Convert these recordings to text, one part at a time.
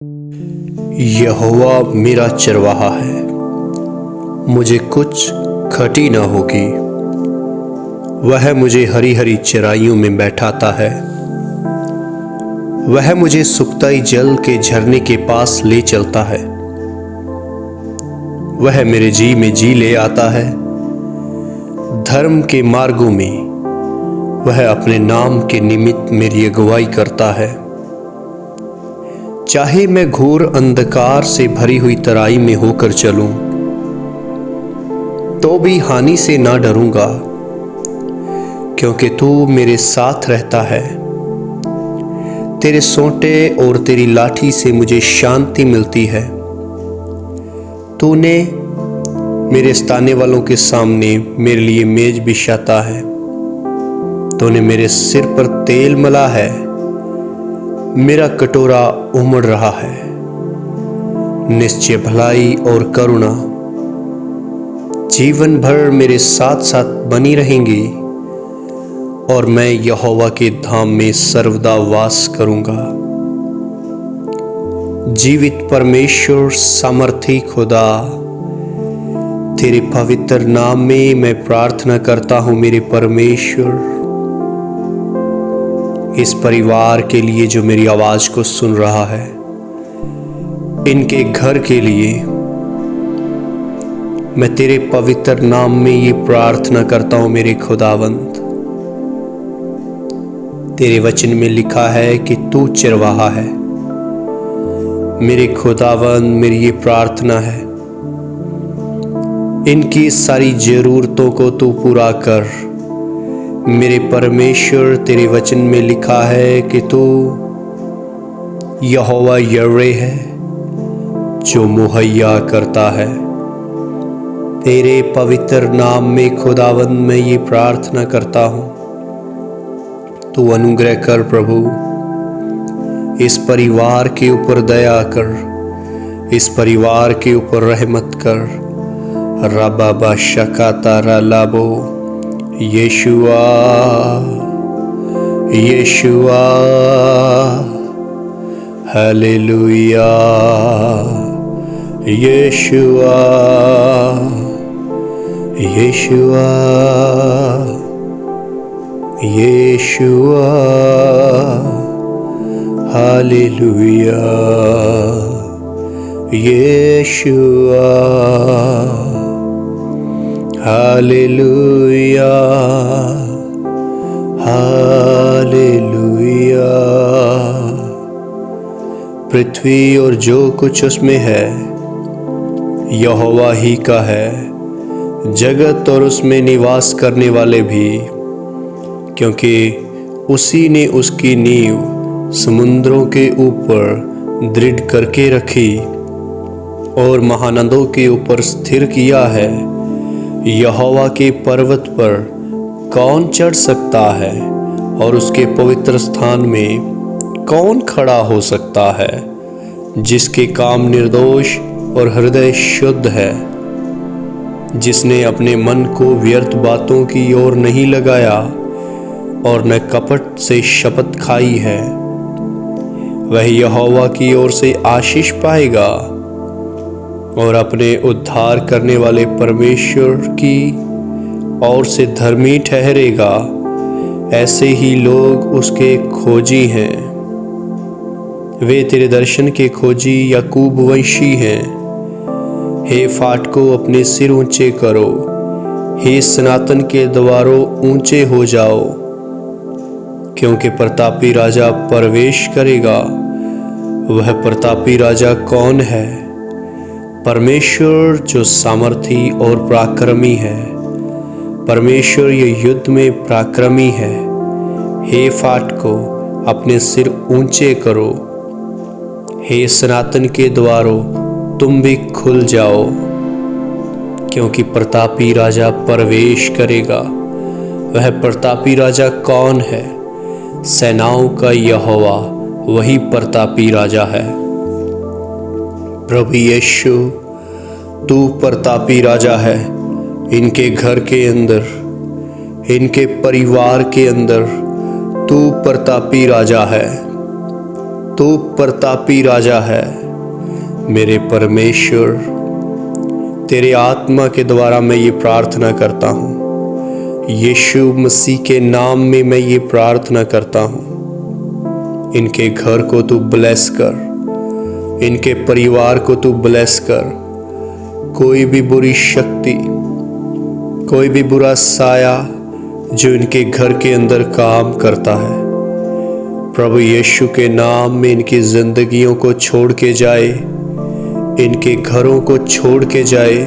यहोवा मेरा चरवाहा है, मुझे कुछ घटी न होगी। वह मुझे हरी हरी चराइयों में बैठाता है। वह मुझे सुखदाई जल के झरने के पास ले चलता है। वह मेरे जी में जी ले आता है। धर्म के मार्गों में वह अपने नाम के निमित्त मेरी अगुवाई करता है। चाहे मैं घोर अंधकार से भरी हुई तराई में होकर चलूं, तो भी हानि से ना डरूंगा, क्योंकि तू मेरे साथ रहता है। तेरे सोंटे और तेरी लाठी से मुझे शांति मिलती है। तूने मेरे सताने वालों के सामने मेरे लिए मेज बिछाता है। तूने मेरे सिर पर तेल मला है। मेरा कटोरा उमड़ रहा है। निश्चय भलाई और करुणा जीवन भर मेरे साथ साथ बनी रहेंगी, और मैं यहोवा के धाम में सर्वदा वास करूंगा। जीवित परमेश्वर, सामर्थी खुदा, तेरे पवित्र नाम में मैं प्रार्थना करता हूं मेरे परमेश्वर। इस परिवार के लिए जो मेरी आवाज को सुन रहा है, इनके घर के लिए मैं तेरे पवित्र नाम में ये प्रार्थना करता हूं मेरे खुदावंद। तेरे वचन में लिखा है कि तू चरवाहा है। मेरे खुदावंद, मेरी ये प्रार्थना है, इनकी सारी जरूरतों को तू पूरा कर। मेरे परमेश्वर, तेरे वचन में लिखा है कि तू यहोवा यरे है, जो मुहैया करता है। तेरे पवित्र नाम में खुदावंद मैं ये प्रार्थना करता हूं, तू अनुग्रह कर प्रभु। इस परिवार के ऊपर दया कर, इस परिवार के ऊपर रहमत कर। रबाबा शकातारा लाबो, यीशुआ, यीशुआ, हालेलुया, यीशुआ, यीशुआ, यीशुआ, हालेलुया, यीशुआ, हालेलुया, हालेलुया। पृथ्वी और जो कुछ उसमें है यहोवा ही का है। जगत और उसमें निवास करने वाले भी, क्योंकि उसी ने उसकी नींव समुद्रों के ऊपर दृढ़ करके रखी और महानदों के ऊपर स्थिर किया है। यहोवा के पर्वत पर कौन चढ़ सकता है, और उसके पवित्र स्थान में कौन खड़ा हो सकता है? जिसके काम निर्दोष और हृदय शुद्ध है, जिसने अपने मन को व्यर्थ बातों की ओर नहीं लगाया और न कपट से शपथ खाई है, वह यहोवा की ओर से आशीष पाएगा और अपने उद्धार करने वाले परमेश्वर की ओर से धर्मी ठहरेगा। ऐसे ही लोग उसके खोजी हैं। वे तेरे दर्शन के खोजी याकूब वंशी हैं। हे फाटकों, अपने सिर ऊंचे करो। हे सनातन के द्वारों, ऊंचे हो जाओ, क्योंकि प्रतापी राजा प्रवेश करेगा। वह प्रतापी राजा कौन है? परमेश्वर जो सामर्थी और पराक्रमी है। परमेश्वर ये युद्ध में पराक्रमी है। हे फाटकों, अपने सिर ऊंचे करो। हे सनातन के द्वारों, तुम भी खुल जाओ, क्योंकि प्रतापी राजा प्रवेश करेगा। वह प्रतापी राजा कौन है? सेनाओं का यहोवा, वही प्रतापी राजा है। प्रभु यीशु, तू प्रतापी राजा है। इनके घर के अंदर, इनके परिवार के अंदर तू प्रतापी राजा है। तू प्रतापी राजा है। मेरे परमेश्वर, तेरे आत्मा के द्वारा मैं ये प्रार्थना करता हूँ। यीशु मसीह के नाम में मैं ये प्रार्थना करता हूँ। इनके घर को तू ब्लेस कर, इनके परिवार को तू ब्लेस कर। कोई भी बुरी शक्ति, कोई भी बुरा साया जो इनके घर के अंदर काम करता है, प्रभु यीशु के नाम में इनकी जिंदगियों को छोड़ के जाए, इनके घरों को छोड़ के जाए।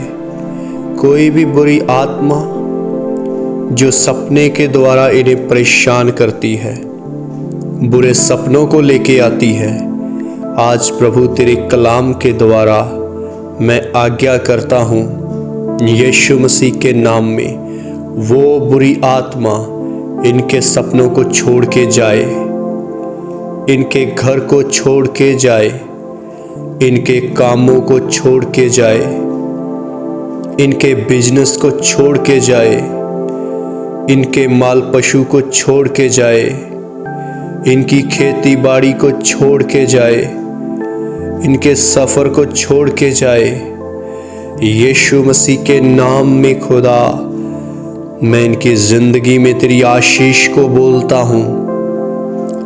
कोई भी बुरी आत्मा जो सपने के द्वारा इन्हें परेशान करती है, बुरे सपनों को लेके आती है, आज प्रभु तेरे कलाम के द्वारा मैं आज्ञा करता हूँ, यीशु मसीह के नाम में वो बुरी आत्मा इनके सपनों को छोड़ के जाए, इनके घर को छोड़ के जाए, इनके कामों को छोड़ के जाए, इनके बिजनेस को छोड़ के जाए, इनके माल पशु को छोड़ के जाए, इनकी खेती बाड़ी को छोड़ के जाए, इनके सफ़र को छोड़ के जाए। यीशु मसीह के नाम में खुदा, मैं इनकी ज़िंदगी में तेरी आशीष को बोलता हूँ,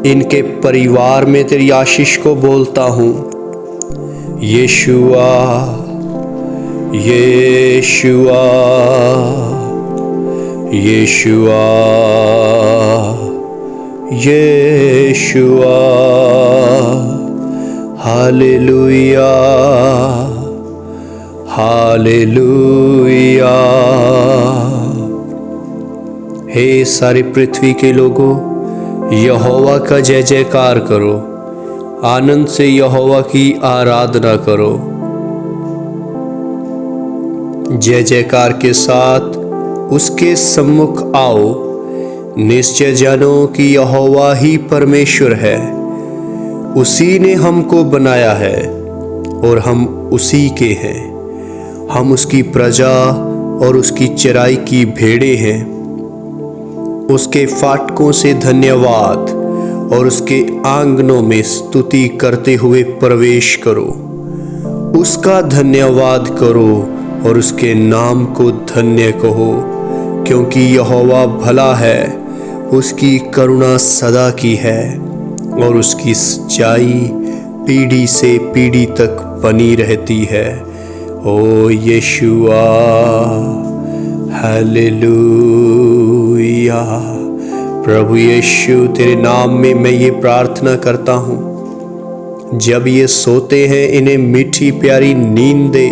इनके परिवार में तेरी आशीष को बोलता हूँ। यीशुआ, यीशुआ, यीशुआ, यीशुआ, हालेलुया, हालेलुया। हे सारी पृथ्वी के लोगों, यहोवा का जय जयकार करो, आनंद से यहोवा की आराधना करो। जय जयकार के साथ उसके सम्मुख आओ। निश्चय जानो कि यहोवा ही परमेश्वर है। उसी ने हमको बनाया है और हम उसी के हैं। हम उसकी प्रजा और उसकी चराई की भेड़ें हैं। उसके फाटकों से धन्यवाद और उसके आंगनों में स्तुति करते हुए प्रवेश करो। उसका धन्यवाद करो और उसके नाम को धन्य कहो, क्योंकि यहोवा भला है, उसकी करुणा सदा की है और उसकी सच्चाई पीढ़ी से पीढ़ी तक बनी रहती है। ओ यीशुआ, हालेलुया। प्रभु यीशु, तेरे नाम में मैं ये प्रार्थना करता हूँ, जब ये सोते हैं इन्हें मीठी प्यारी नींद दे।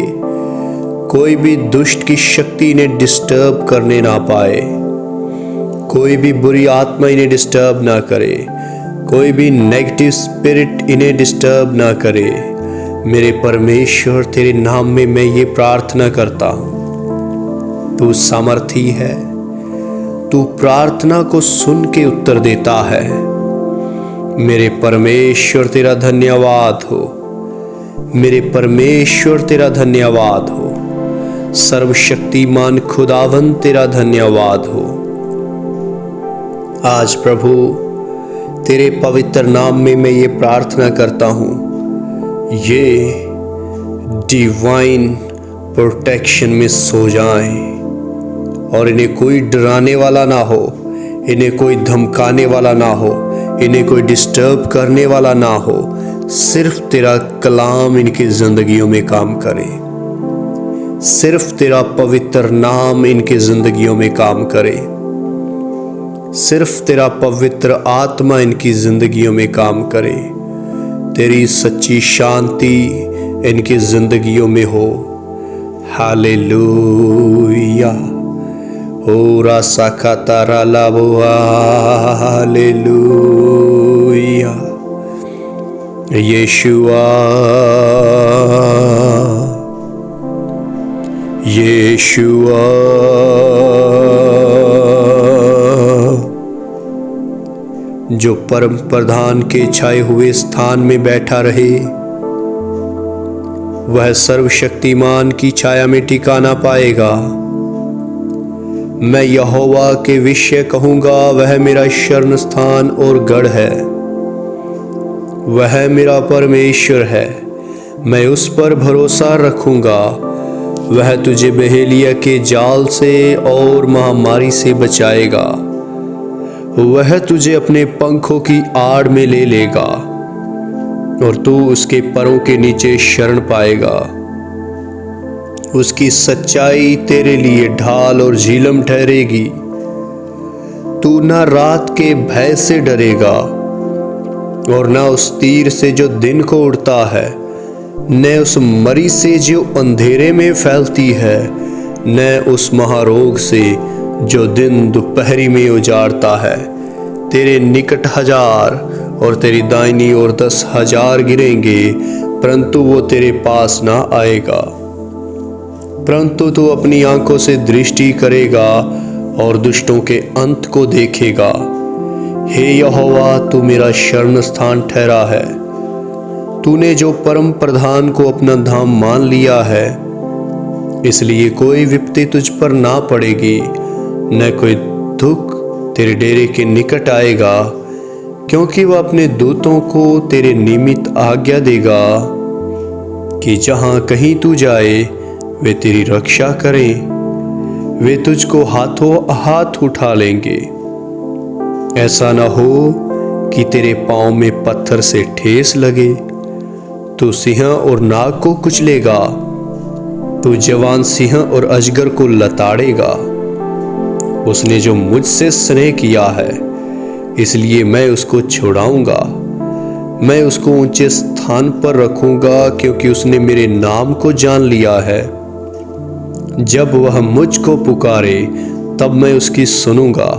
कोई भी दुष्ट की शक्ति इन्हें डिस्टर्ब करने ना पाए, कोई भी बुरी आत्मा इन्हें डिस्टर्ब ना करे, कोई भी नेगेटिव स्पिरिट इन्हें डिस्टर्ब ना करे। मेरे परमेश्वर, तेरे नाम में मैं ये प्रार्थना करता हूँ। तू सामर्थी है, तू प्रार्थना को सुन के उत्तर देता है। मेरे परमेश्वर, तेरा धन्यवाद हो। मेरे परमेश्वर, तेरा धन्यवाद हो। सर्वशक्तिमान खुदावन, तेरा धन्यवाद हो। आज प्रभु, तेरे पवित्र नाम में मैं ये प्रार्थना करता हूँ, ये डिवाइन प्रोटेक्शन में सो जाएं और इन्हें कोई डराने वाला ना हो, इन्हें कोई धमकाने वाला ना हो, इन्हें कोई डिस्टर्ब करने वाला ना हो। सिर्फ तेरा कलाम इनकी जिंदगियों में काम करे, सिर्फ तेरा पवित्र नाम इनकी जिंदगियों में काम करे, सिर्फ तेरा पवित्र आत्मा इनकी जिंदगियों में काम करे। तेरी सच्ची शांति इनकी जिंदगियों में हो। हालेलुया। हो रासा कातारा लाबोआ, हालेलुया। यीशुआ, यीशुआ, जो परम प्रधान के छाए हुए स्थान में बैठा रहे, वह सर्वशक्तिमान की छाया में ठिकाना पाएगा। मैं यहोवा के विषय कहूंगा, वह मेरा शरण स्थान और गढ़ है। वह मेरा परमेश्वर है, मैं उस पर भरोसा रखूंगा। वह तुझे बहेलिया के जाल से और महामारी से बचाएगा। वह तुझे अपने पंखों की आड़ में ले लेगा और तू उसके परों के नीचे शरण पाएगा। उसकी सच्चाई तेरे लिए ढाल और झीलम ठहरेगी। तू न रात के भय से डरेगा और न उस तीर से जो दिन को उड़ता है, न उस मरी से जो अंधेरे में फैलती है, न उस महारोग से जो दिन दोपहरी में उजाड़ता है। तेरे निकट 1000 और तेरी दाहिनी ओर 10,000 गिरेंगे, परंतु वो तेरे पास ना आएगा। परंतु तू अपनी आंखों से दृष्टि करेगा और दुष्टों के अंत को देखेगा। हे यहोवा, तू मेरा शरण स्थान ठहरा है। तूने जो परम प्रधान को अपना धाम मान लिया है, इसलिए कोई विपत्ति तुझ पर ना पड़ेगी, न कोई दुख तेरे डेरे के निकट आएगा, क्योंकि वह अपने दूतों को तेरे निमित्त आज्ञा देगा कि जहां कहीं तू जाए वे तेरी रक्षा करें। वे तुझको हाथों हाथ उठा लेंगे। ऐसा न हो कि तेरे पांव में पत्थर से ठेस लगे। तू सिंह और नाग को कुचलेगा। तू जवान सिंह और अजगर को लताड़ेगा। उसने जो मुझसे स्नेह किया है, इसलिए मैं उसको छुड़ाऊंगा। मैं उसको ऊंचे स्थान पर रखूंगा, क्योंकि उसने मेरे नाम को जान लिया है। जब वह मुझको पुकारे, तब मैं उसकी सुनूंगा।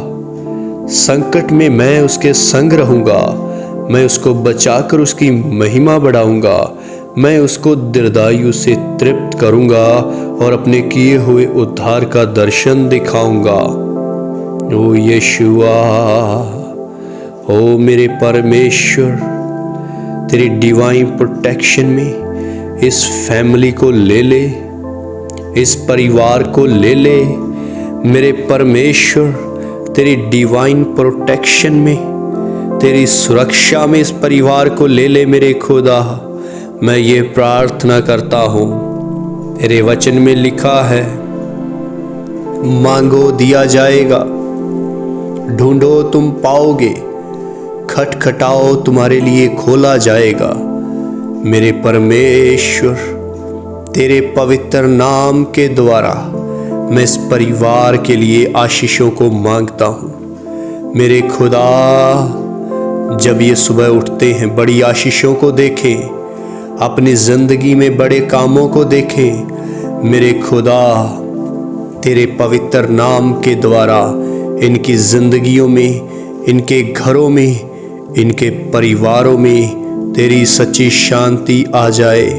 संकट में मैं उसके संग रहूंगा। मैं उसको बचाकर उसकी महिमा बढ़ाऊंगा। मैं उसको दीर्घायु से तृप्त करूंगा और अपने किए हुए उद्धार का दर्शन दिखाऊंगा। ओ यीशुआ, ओ मेरे परमेश्वर, तेरी डिवाइन प्रोटेक्शन में इस फैमिली को ले ले, इस परिवार को ले ले। मेरे परमेश्वर, तेरी डिवाइन प्रोटेक्शन में, तेरी सुरक्षा में इस परिवार को ले ले। मेरे खुदा, मैं ये प्रार्थना करता हूँ। तेरे वचन में लिखा है, मांगो दिया जाएगा, ढूंढो तुम पाओगे, खटखटाओ तुम्हारे लिए खोला जाएगा। मेरे परमेश्वर, तेरे पवित्र नाम के द्वारा मैं इस परिवार के लिए आशीषों को मांगता हूँ। मेरे खुदा, जब ये सुबह उठते हैं, बड़ी आशीषों को देखें, अपनी जिंदगी में बड़े कामों को देखें। मेरे खुदा, तेरे पवित्र नाम के द्वारा इनकी जिंदगियों में, इनके घरों में, इनके परिवारों में तेरी सच्ची शांति आ जाए।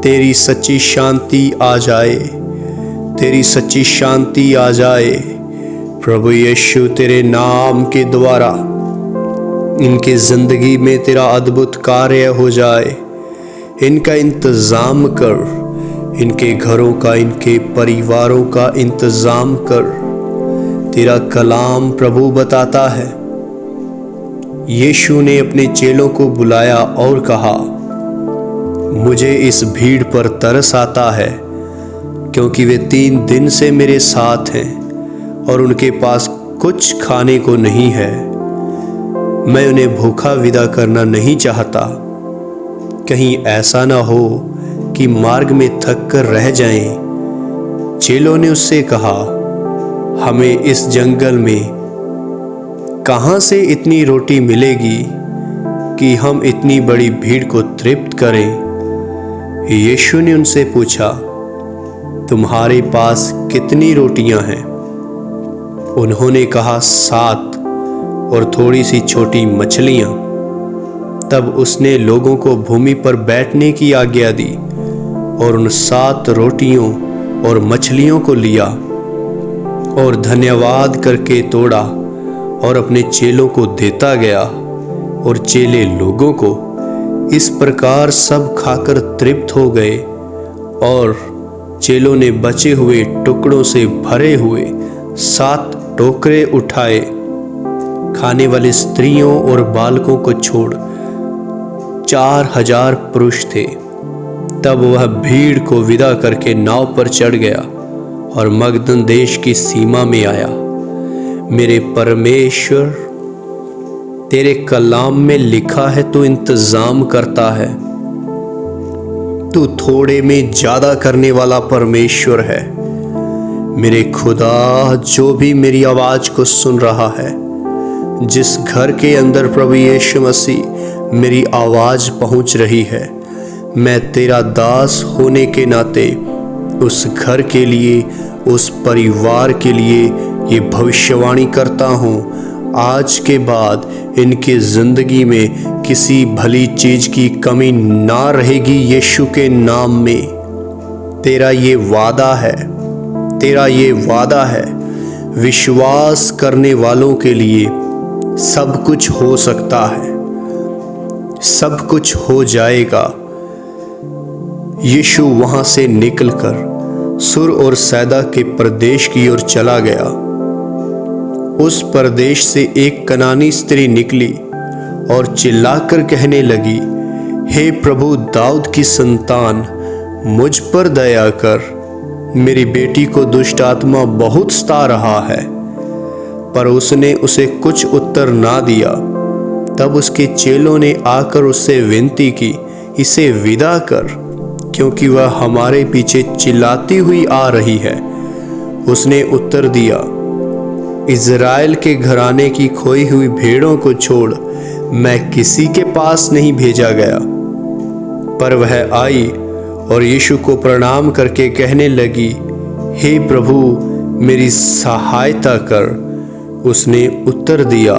तेरी सच्ची शांति आ जाए। तेरी सच्ची शांति आ जाए। प्रभु यीशु, तेरे नाम के द्वारा इनकी जिंदगी में तेरा अद्भुत कार्य हो जाए। इनका इंतजाम कर, इनके घरों का, इनके परिवारों का इंतजाम कर। तेरा कलाम प्रभु बताता है, यीशु ने अपने चेलों को बुलाया और कहा, मुझे इस भीड़ पर तरस आता है, क्योंकि वे 3 दिन से मेरे साथ हैं और उनके पास कुछ खाने को नहीं है। मैं उन्हें भूखा विदा करना नहीं चाहता, कहीं ऐसा ना हो कि मार्ग में थक कर रह जाएं। चेलों ने उससे कहा, हमें इस जंगल में कहां से इतनी रोटी मिलेगी कि हम इतनी बड़ी भीड़ को तृप्त करें। यीशु ने उनसे पूछा, तुम्हारे पास कितनी रोटियां हैं? उन्होंने कहा, 7 और थोड़ी सी छोटी मछलियां। तब उसने लोगों को भूमि पर बैठने की आज्ञा दी और उन 7 रोटियों और मछलियों को लिया और धन्यवाद करके तोड़ा और अपने चेलों को देता गया, और चेले लोगों को इस प्रकार सब खाकर तृप्त हो गए। और चेलों ने बचे हुए टुकड़ों से भरे हुए 7 टोकरे उठाए। खाने वाली स्त्रियों और बालकों को छोड़ 4,000 पुरुष थे। तब वह भीड़ को विदा करके नाव पर चढ़ गया और मगदन देश की सीमा में आया। मेरे परमेश्वर, तेरे कलाम में लिखा है तू इंतजाम करता है। तू थोड़े में ज्यादा करने वाला परमेश्वर है। मेरे खुदा, जो भी मेरी आवाज को सुन रहा है, जिस घर के अंदर प्रभु यीशु मसीह मेरी आवाज पहुंच रही है, मैं तेरा दास होने के नाते उस घर के लिए, उस परिवार के लिए ये भविष्यवाणी करता हूँ, आज के बाद इनकी जिंदगी में किसी भली चीज की कमी ना रहेगी। यीशु के नाम में तेरा ये वादा है, तेरा ये वादा है। विश्वास करने वालों के लिए सब कुछ हो सकता है, सब कुछ हो जाएगा। यीशु वहां से निकलकर सुर और सैदा के प्रदेश की ओर चला गया। उस प्रदेश से एक कनानी स्त्री निकली और चिल्लाकर कहने लगी, हे प्रभु दाऊद की संतान, मुझ पर दया कर, मेरी बेटी को दुष्ट आत्मा बहुत सता रहा है। पर उसने उसे कुछ उत्तर ना दिया। तब उसके चेलों ने आकर उससे विनती की, इसे विदा कर, क्योंकि वह हमारे पीछे चिल्लाती हुई आ रही है। उसने उत्तर दिया, इज़राइल के घराने की खोई हुई भेड़ों को छोड़ मैं किसी के पास नहीं भेजा गया। पर वह आई और यीशु को प्रणाम करके कहने लगी, हे प्रभु, मेरी सहायता कर। उसने उत्तर दिया,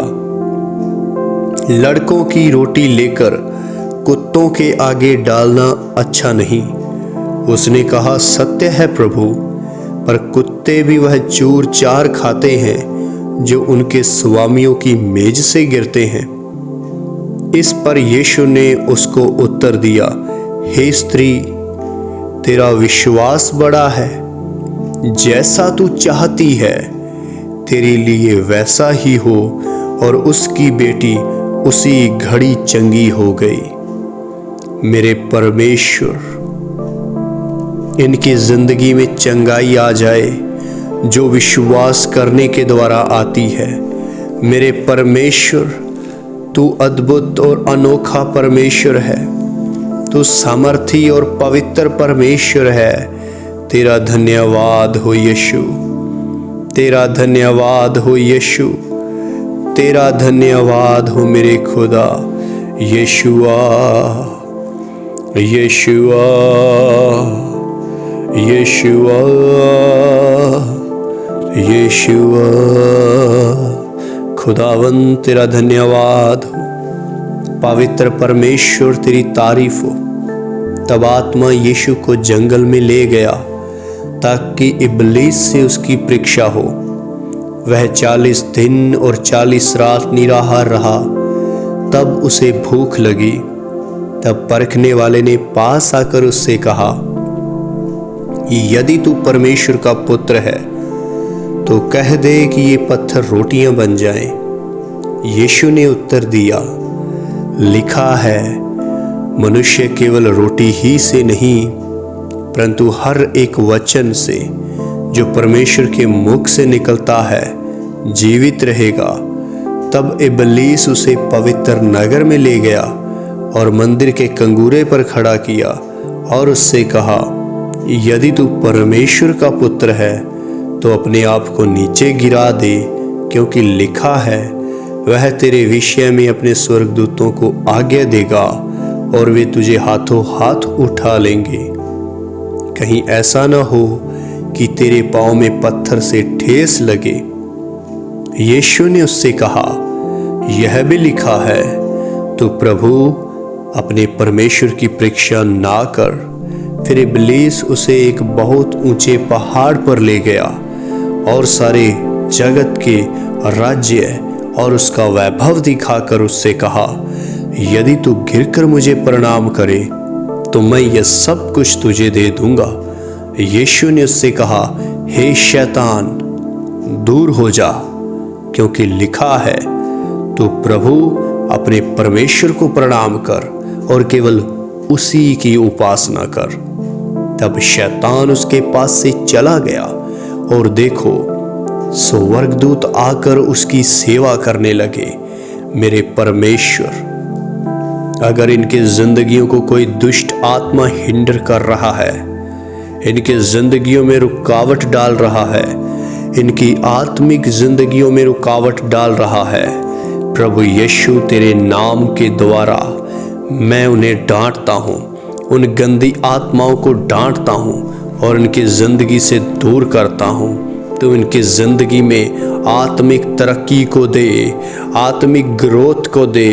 लड़कों की रोटी लेकर कुत्तों के आगे डालना अच्छा नहीं। उसने कहा, सत्य है प्रभु, पर कुत्ते भी वह चूर चार खाते हैं जो उनके स्वामियों की मेज से गिरते हैं। इस पर यीशु ने उसको उत्तर दिया, हे स्त्री, तेरा विश्वास बड़ा है, जैसा तू चाहती है तेरे लिए वैसा ही हो। और उसकी बेटी उसी घड़ी चंगी हो गई। मेरे परमेश्वर, इनकी जिंदगी में चंगाई आ जाए जो विश्वास करने के द्वारा आती है। मेरे परमेश्वर, तू अद्भुत और अनोखा परमेश्वर है। तू सामर्थी और पवित्र परमेश्वर है। तेरा धन्यवाद हो यीशु, तेरा धन्यवाद हो यीशु, तेरा धन्यवाद हो मेरे खुदा। यीशुआ, यीशुआ, यीशुआ, यीशुआ, खुदावन तेरा धन्यवाद हो। पवित्र परमेश्वर तेरी तारीफ हो। तब आत्मा यीशु को जंगल में ले गया ताकि इब्लीस से उसकी परीक्षा हो। वह 40 दिन और 40 रात निराहार रहा। तब उसे भूख लगी। तब परखने वाले ने पास आकर उससे कहा, यदि तू परमेश्वर का पुत्र है तो कह दे कि ये पत्थर रोटियां बन जाएं। यीशु ने उत्तर दिया, लिखा है, मनुष्य केवल रोटी ही से नहीं परंतु हर एक वचन से जो परमेश्वर के मुख से निकलता है जीवित रहेगा। तब इब्लीस उसे पवित्र नगर में ले गया और मंदिर के कंगूरे पर खड़ा किया और उससे कहा, यदि तू परमेश्वर का पुत्र है तो अपने आप को नीचे गिरा दे, क्योंकि लिखा है, वह तेरे विषय में अपने स्वर्गदूतों को आज्ञा देगा और वे तुझे हाथों हाथ उठा लेंगे। कहीं ऐसा न हो कि तेरे पांव में पत्थर से ठेस लगे। यीशु ने उससे कहा, यह भी लिखा है, तू प्रभु अपने परमेश्वर की परीक्षा ना कर। फिर इब्लीस उसे एक बहुत ऊंचे पहाड़ पर ले गया और सारे जगत के राज्य और उसका वैभव दिखाकर उससे कहा, यदि तू गिरकर मुझे प्रणाम करे तो मैं यह सब कुछ तुझे दे दूंगा। यीशु ने उससे कहा, हे शैतान, दूर हो जा, क्योंकि लिखा है, तू प्रभु अपने परमेश्वर को प्रणाम कर और केवल उसी की उपासना कर। तब शैतान उसके पास से चला गया और देखो, स्वर्गदूत आकर उसकी सेवा करने लगे। मेरे परमेश्वर, अगर इनकी जिंदगियों को कोई दुष्ट आत्मा हिंडर कर रहा है, इनकी जिंदगियों में रुकावट डाल रहा है, इनकी आत्मिक जिंदगियों में रुकावट डाल रहा है, प्रभु यीशु तेरे नाम के द्वारा मैं उन्हें डांटता हूँ, उन गंदी आत्माओं को डांटता हूँ और उनकी ज़िंदगी से दूर करता हूँ। तो इनकी ज़िंदगी में आत्मिक तरक्की को दे, आत्मिक ग्रोथ को दे।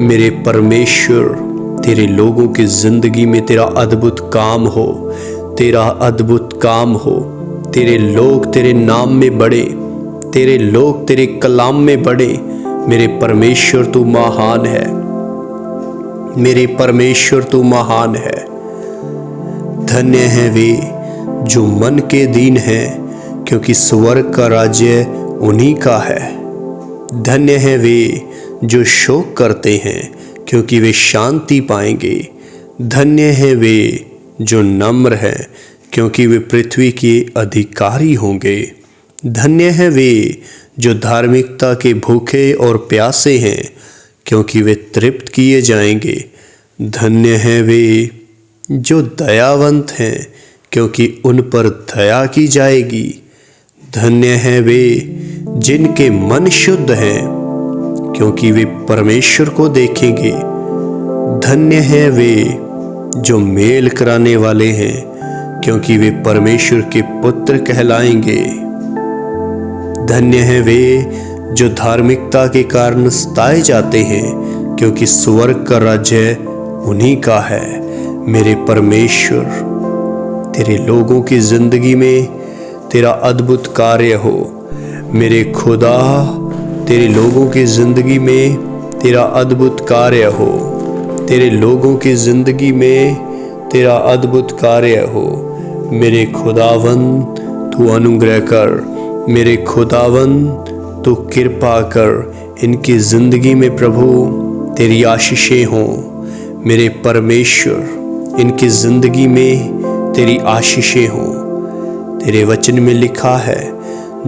मेरे परमेश्वर, तेरे लोगों की ज़िंदगी में तेरा अद्भुत काम हो, तेरा अद्भुत काम हो। तेरे लोग तेरे नाम में बढ़े, तेरे लोग तेरे कलाम में बढ़े। मेरे परमेश्वर तू महान है, मेरे परमेश्वर तू महान है। धन्य है वे जो मन के दीन हैं, क्योंकि स्वर्ग का राज्य उन्हीं का है। धन्य है वे जो शोक करते हैं, क्योंकि वे शांति पाएंगे। धन्य है वे जो नम्र हैं, क्योंकि वे पृथ्वी के अधिकारी होंगे। धन्य है वे जो धार्मिकता के भूखे और प्यासे हैं, क्योंकि वे तृप्त किए जाएंगे। धन्य है वे जो दयावंत हैं, क्योंकि उन पर दया की जाएगी। धन्य है वे जिनके मन शुद्ध हैं, क्योंकि वे परमेश्वर को देखेंगे। धन्य है वे जो मेल कराने वाले हैं, क्योंकि वे परमेश्वर के पुत्र कहलाएंगे। धन्य है वे जो धार्मिकता के कारण सताए जाते हैं, क्योंकि स्वर्ग का राज्य उन्हीं का है। मेरे परमेश्वर, तेरे लोगों की जिंदगी में तेरा अद्भुत कार्य हो। मेरे खुदा, तेरे लोगों की जिंदगी में तेरा अद्भुत कार्य हो। तेरे लोगों की जिंदगी में तेरा अद्भुत कार्य हो। मेरे खुदावन, तू अनुग्रह कर। मेरे खुदावन, तू कृपा कर। इनकी जिंदगी में प्रभु तेरी आशीषें हों। मेरे परमेश्वर, इनकी जिंदगी में तेरी आशीषें हों। तेरे वचन में लिखा है,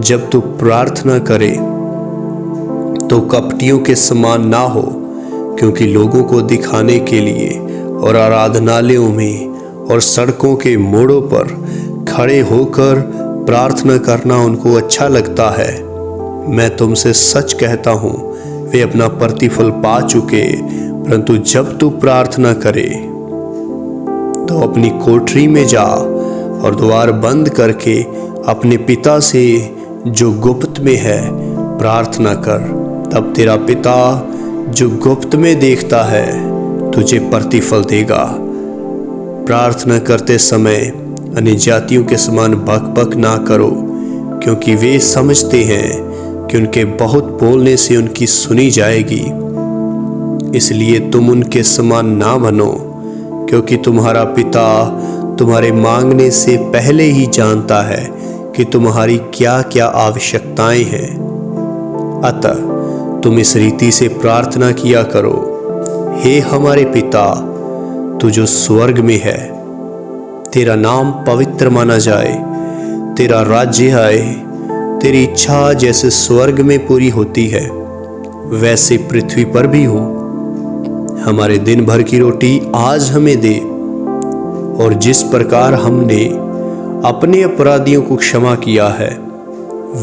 जब तू प्रार्थना करे तो कपटियों के समान ना हो, क्योंकि लोगों को दिखाने के लिए और आराधनालयों में और सड़कों के मोड़ों पर खड़े होकर प्रार्थना करना उनको अच्छा लगता है। मैं तुमसे सच कहता हूँ, वे अपना प्रतिफल पा चुके। परंतु जब तू प्रार्थना करे तो अपनी कोठरी में जा और द्वार बंद करके अपने पिता से जो गुप्त में है प्रार्थना कर। तब तेरा पिता जो गुप्त में देखता है तुझे प्रतिफल देगा। प्रार्थना करते समय अन्य जातियों के समान बक ना करो, क्योंकि वे समझते हैं कि उनके बहुत बोलने से उनकी सुनी जाएगी। इसलिए तुम उनके समान ना बनो, क्योंकि तुम्हारा पिता तुम्हारे मांगने से पहले ही जानता है कि तुम्हारी क्या क्या आवश्यकताएं हैं। अतः तुम इस रीति से प्रार्थना किया करो, हे हमारे पिता, तू जो स्वर्ग में है, तेरा नाम पवित्र माना जाए, तेरा राज्य आए, तेरी इच्छा जैसे स्वर्ग में पूरी होती है वैसे पृथ्वी पर भी हो। हमारे दिन भर की रोटी आज हमें दे, और जिस प्रकार हमने अपने अपराधियों को क्षमा किया है,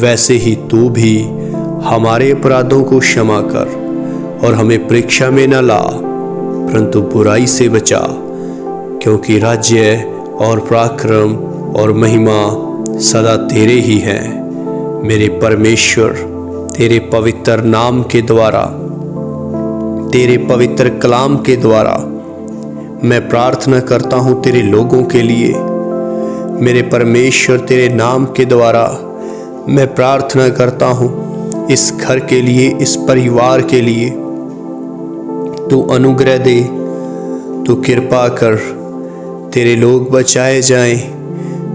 वैसे ही तू भी हमारे अपराधों को क्षमा कर, और हमें परीक्षा में न ला, परंतु बुराई से बचा, क्योंकि राज्य और पराक्रम और महिमा सदा तेरे ही हैं। मेरे परमेश्वर, तेरे पवित्र नाम के द्वारा, तेरे पवित्र कलाम के द्वारा मैं प्रार्थना करता हूँ तेरे लोगों के लिए। मेरे परमेश्वर, तेरे नाम के द्वारा मैं प्रार्थना करता हूँ इस घर के लिए, इस परिवार के लिए। तू अनुग्रह दे, तू कृपा कर, तेरे लोग बचाए जाएं,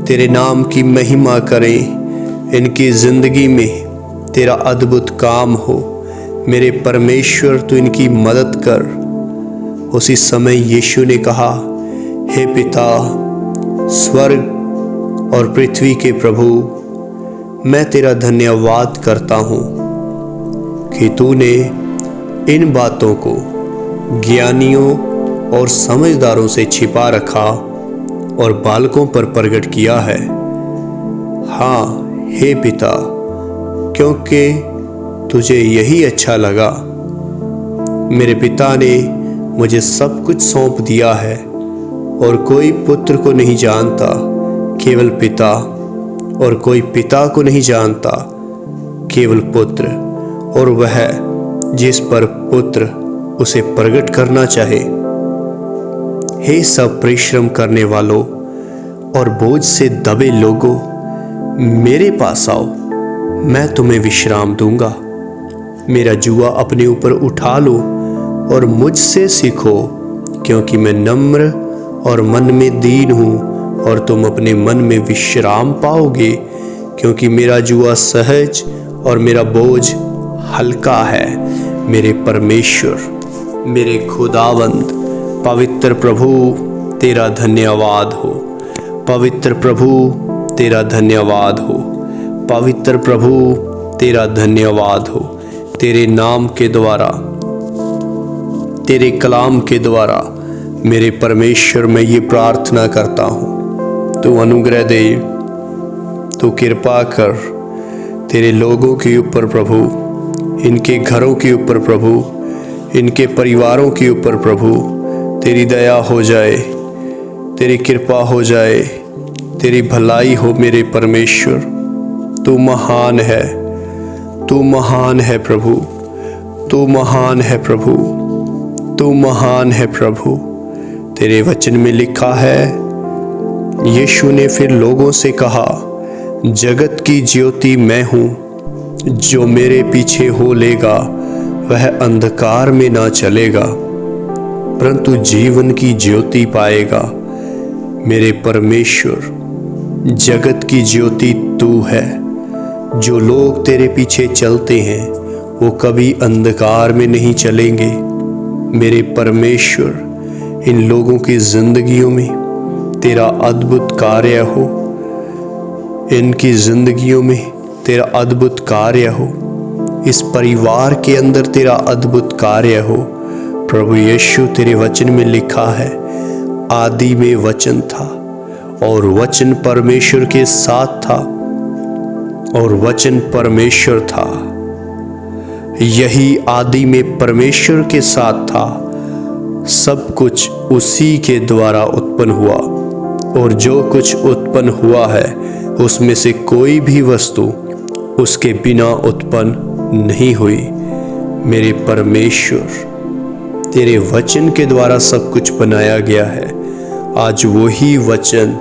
तेरे नाम की महिमा करें। इनकी जिंदगी में तेरा अद्भुत काम हो। मेरे परमेश्वर, तू इनकी मदद कर उसी समय यीशु ने कहा, हे पिता, स्वर्ग और पृथ्वी के प्रभु, मैं तेरा धन्यवाद करता हूँ कि तूने इन बातों को ज्ञानियों और समझदारों से छिपा रखा और बालकों पर प्रकट किया है। हाँ हे पिता, क्योंकि तुझे यही अच्छा लगा। मेरे पिता ने मुझे सब कुछ सौंप दिया है और कोई पुत्र को नहीं जानता, केवल पिता, और कोई पिता को नहीं जानता, केवल पुत्र, और वह जिस पर पुत्र उसे प्रकट करना चाहे। हे सब परिश्रम करने वालों और बोझ से दबे लोगों, मेरे पास आओ, मैं तुम्हें विश्राम दूंगा। मेरा जुआ अपने ऊपर उठा लो और मुझसे सीखो, क्योंकि मैं नम्र और मन में दीन हूँ, और तुम अपने मन में विश्राम पाओगे, क्योंकि मेरा जुआ सहज और मेरा बोझ हल्का है। मेरे परमेश्वर, मेरे खुदावंद पवित्र प्रभु, तेरा धन्यवाद हो। पवित्र प्रभु, तेरा धन्यवाद हो। पवित्र प्रभु, तेरा धन्यवाद हो। तेरे नाम के द्वारा, तेरे कलाम के द्वारा मेरे परमेश्वर, मैं ये प्रार्थना करता हूँ, तू अनुग्रह दे, तू कृपा कर तेरे लोगों के ऊपर प्रभु, इनके घरों के ऊपर प्रभु, इनके परिवारों के ऊपर प्रभु, तेरी दया हो जाए, तेरी कृपा हो जाए, तेरी भलाई हो मेरे परमेश्वर। तू महान है, तू महान है प्रभु, तू महान है प्रभु, तू महान है प्रभु। तेरे वचन में लिखा है, यीशु ने फिर लोगों से कहा, जगत की ज्योति मैं हूँ, जो मेरे पीछे हो लेगा वह अंधकार में ना चलेगा, परंतु जीवन की ज्योति पाएगा। मेरे परमेश्वर, जगत की ज्योति तू है। जो लोग तेरे पीछे चलते हैं वो कभी अंधकार में नहीं चलेंगे। मेरे परमेश्वर, इन लोगों की जिंदगियों में तेरा अद्भुत कार्य हो, इनकी जिंदगियों में तेरा अद्भुत कार्य हो, इस परिवार के अंदर तेरा अद्भुत कार्य हो। प्रभु यीशु, तेरे वचन में लिखा है, आदि में वचन था और वचन परमेश्वर के साथ था और वचन परमेश्वर था। यही आदि में परमेश्वर के साथ था। सब कुछ उसी के द्वारा उत्पन्न हुआ और जो कुछ उत्पन्न हुआ है उसमें से कोई भी वस्तु उसके बिना उत्पन्न नहीं हुई। मेरे परमेश्वर, तेरे वचन के द्वारा सब कुछ बनाया गया है। आज वही वचन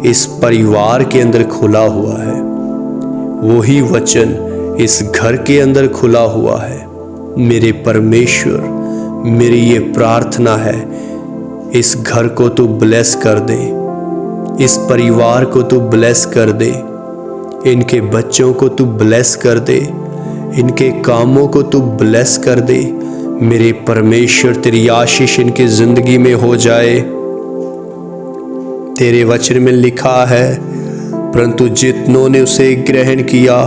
इस परिवार के अंदर खुला हुआ है, वही वचन इस घर के अंदर खुला हुआ है। मेरे परमेश्वर, मेरी ये प्रार्थना है, इस घर को तू ब्लेस कर दे, इस परिवार को तू ब्लेस कर दे, इनके बच्चों को तू ब्लेस कर दे, इनके कामों को तू ब्लेस कर दे। मेरे परमेश्वर, तेरी आशीष इनकी जिंदगी में हो जाए। तेरे वचन में लिखा है, परंतु जितनों ने उसे ग्रहण किया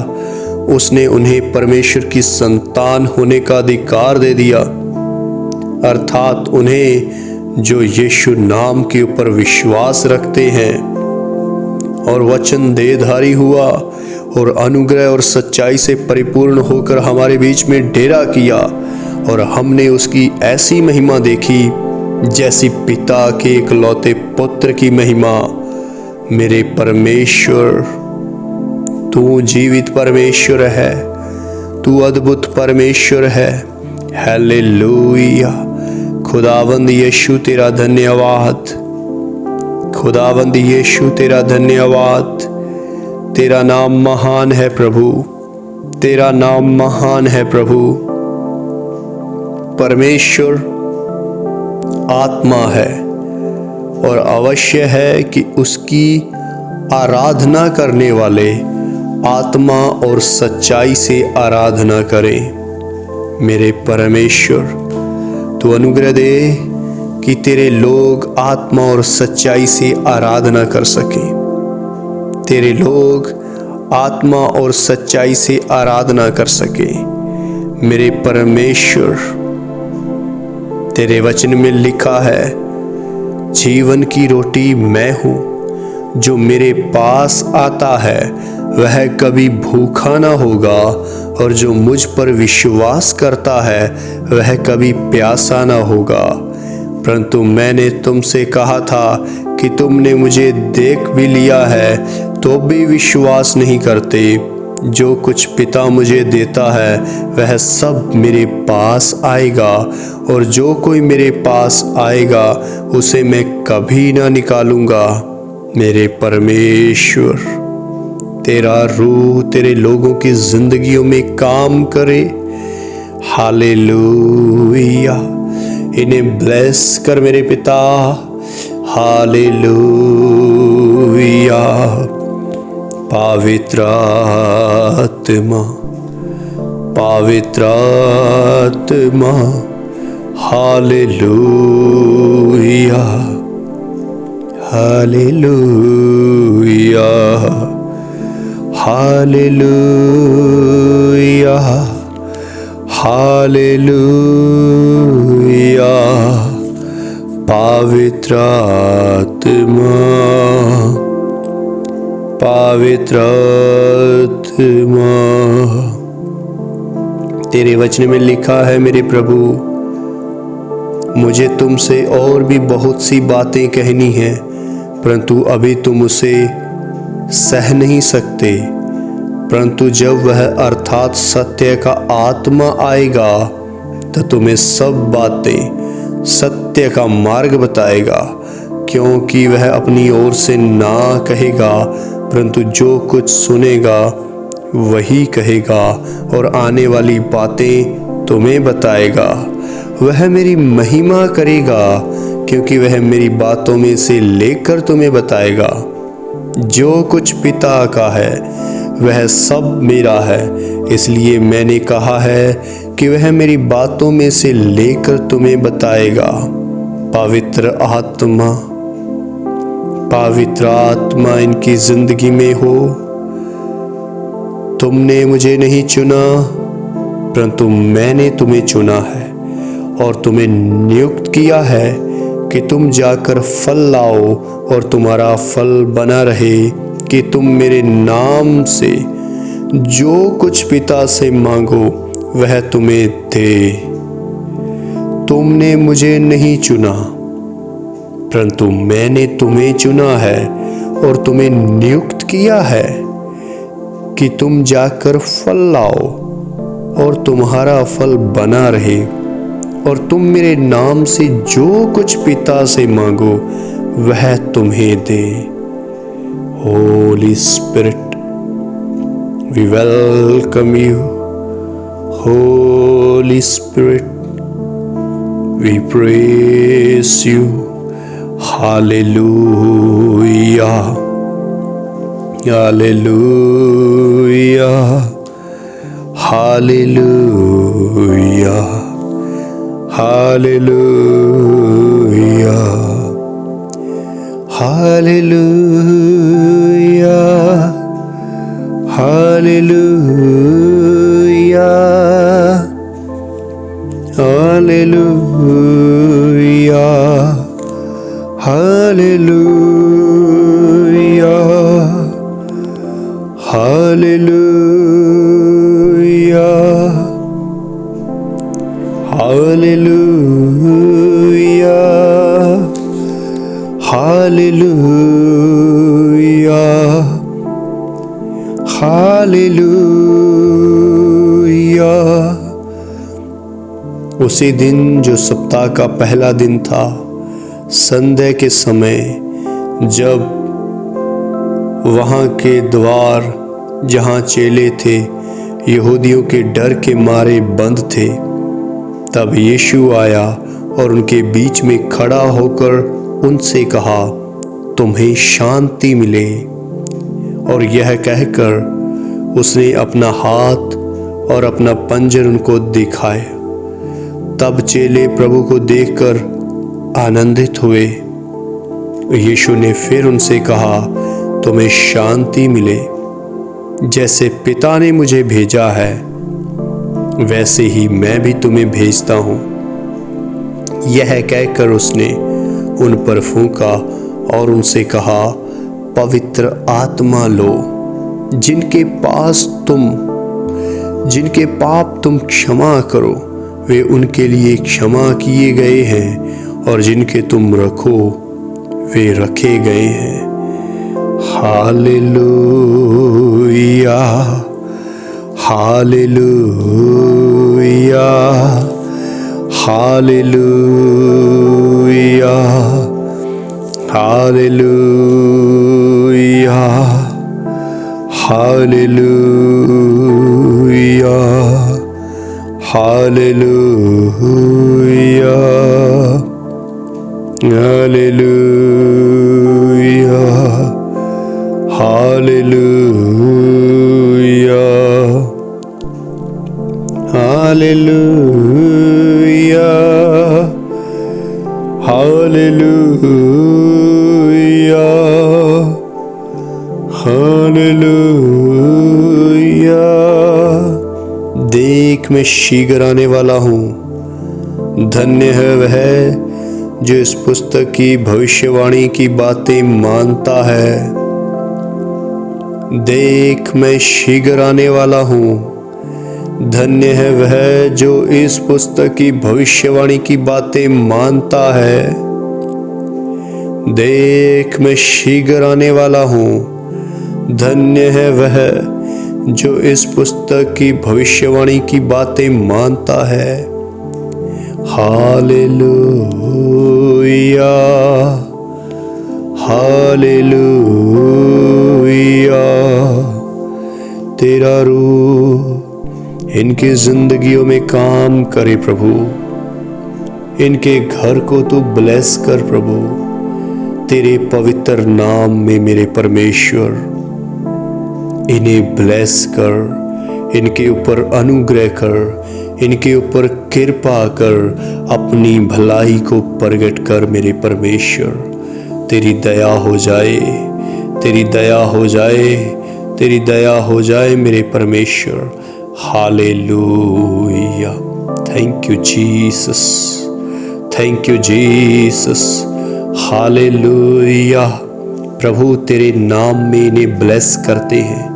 उसने उन्हें परमेश्वर की संतान होने का अधिकार दे दिया, अर्थात उन्हें जो यीशु नाम के ऊपर विश्वास रखते हैं। और वचन देहधारी हुआ और अनुग्रह और सच्चाई से परिपूर्ण होकर हमारे बीच में डेरा किया, और हमने उसकी ऐसी महिमा देखी जैसी पिता के इकलौते पुत्र की महिमा। मेरे परमेश्वर, तू जीवित परमेश्वर है, तू अद्भुत परमेश्वर है। हालेलुया। खुदावंद यीशु, तेरा धन्यवाद। खुदावंद यीशु, तेरा धन्यवाद। तेरा नाम महान है प्रभु, तेरा नाम महान है प्रभु। परमेश्वर आत्मा है और अवश्य है कि उसकी आराधना करने वाले आत्मा और सच्चाई से आराधना करें। मेरे परमेश्वर, तू अनुग्रह दे कि तेरे लोग आत्मा और सच्चाई से आराधना कर सकें। तेरे लोग आत्मा और सच्चाई से आराधना कर सकें। मेरे परमेश्वर, तेरे वचन में लिखा है, जीवन की रोटी मैं हूँ, जो मेरे पास आता है वह कभी भूखा ना होगा, और जो मुझ पर विश्वास करता है वह कभी प्यासा ना होगा। परंतु मैंने तुमसे कहा था कि तुमने मुझे देख भी लिया है तो भी विश्वास नहीं करते। जो कुछ पिता मुझे देता है वह सब मेरे पास आएगा, और जो कोई मेरे पास आएगा उसे मैं कभी ना निकालूंगा। मेरे परमेश्वर, तेरा रूह तेरे लोगों की जिंदगियों में काम करे। हालेलुया। इन्हें ब्लेस कर मेरे पिता। हालेलुया। पवित्र आत्मा, पवित्र आत्मा, हालेलुया, हालेलुया, हालेलुया, हालेलुया। पवित्र आत्मा, पवित्र आत्मा। तेरे वचन में लिखा है मेरे प्रभु, मुझे तुमसे और भी बहुत सी बातें कहनी हैं, परंतु अभी तुम उसे सह नहीं सकते। परंतु जब वह अर्थात सत्य का आत्मा आएगा तो तुम्हें सब बातें सत्य का मार्ग बताएगा, क्योंकि वह अपनी ओर से ना कहेगा, परंतु जो कुछ सुनेगा वही कहेगा, और आने वाली बातें तुम्हें बताएगा। वह मेरी महिमा करेगा, क्योंकि वह मेरी बातों में से लेकर तुम्हें बताएगा। जो कुछ पिता का है वह सब मेरा है, इसलिए मैंने कहा है कि वह मेरी बातों में से लेकर तुम्हें बताएगा। पवित्र आत्मा, पवित्र आत्मा इनकी जिंदगी में हो। तुमने मुझे नहीं चुना, परंतु मैंने तुम्हें चुना है और तुम्हें नियुक्त किया है कि तुम जाकर फल लाओ और तुम्हारा फल बना रहे, कि तुम मेरे नाम से जो कुछ पिता से मांगो वह तुम्हें दे। तुमने मुझे नहीं चुना, परंतु मैंने तुम्हें चुना है और तुम्हें नियुक्त किया है कि तुम जाकर फल लाओ और तुम्हारा फल बना रहे, और तुम मेरे नाम से जो कुछ पिता से मांगो वह तुम्हें दे। Holy Spirit, we welcome you. Holy Spirit, we praise you. Hallelujah, hallelujah, hallelujah, hallelujah, hallelujah, hallelujah, hallelujah, hallelujah, hallelujah, hallelujah, hallelujah, hallelujah। उसी दिन जो सप्ताह का पहला दिन था, संध्या के समय, जब वहाँ के द्वार जहाँ चेले थे यहूदियों के डर के मारे बंद थे, तब यीशु आया और उनके बीच में खड़ा होकर उनसे कहा, तुम्हें शांति मिले। और यह कहकर उसने अपना हाथ और अपना पंजर उनको दिखाए। तब चेले प्रभु को देखकर आनंदित हुए। यीशु ने फिर उनसे कहा, तुम्हें शांति मिले। जैसे पिता ने मुझे भेजा है वैसे ही मैं भी तुम्हें भेजता हूँ। यह कहकर उसने उन पर फूंका और उनसे कहा, पवित्र आत्मा लो। जिनके पाप तुम क्षमा करो वे उनके लिए क्षमा किए गए हैं, और जिनके तुम रखो वे रखे गए हैं। Hallelujah, hallelujah, hallelujah, hallelujah, hallelujah, hallelujah, hallelujah, hallelujah, hallelujah, hallelujah, hallelujah. देख मैं शीघ्र आने वाला हूँ। धन्य है वह जो इस पुस्तक की भविष्यवाणी की बातें मानता है। देख मैं शीघ्र आने वाला हूँ। धन्य है वह जो इस पुस्तक की भविष्यवाणी की बातें मानता है। देख मैं शीघ्र आने वाला हूँ। धन्य है वह जो इस पुस्तक की भविष्यवाणी की बातें मानता है। Hallelujah, hallelujah. तेरा रूह इनकी जिंदगियों में काम करे प्रभु। इनके घर को तू ब्लेस कर प्रभु। तेरे पवित्र नाम में मेरे परमेश्वर इन्हें ब्लेस कर, इनके ऊपर अनुग्रह कर, इनके ऊपर कृपा कर, अपनी भलाई को प्रगट कर मेरे परमेश्वर। तेरी दया हो जाए, तेरी दया हो जाए, तेरी दया हो जाए मेरे परमेश्वर। Hallelujah. Thank you Jesus, thank you Jesus. Hallelujah. प्रभु तेरे नाम में इन्हें ब्लेस करते हैं।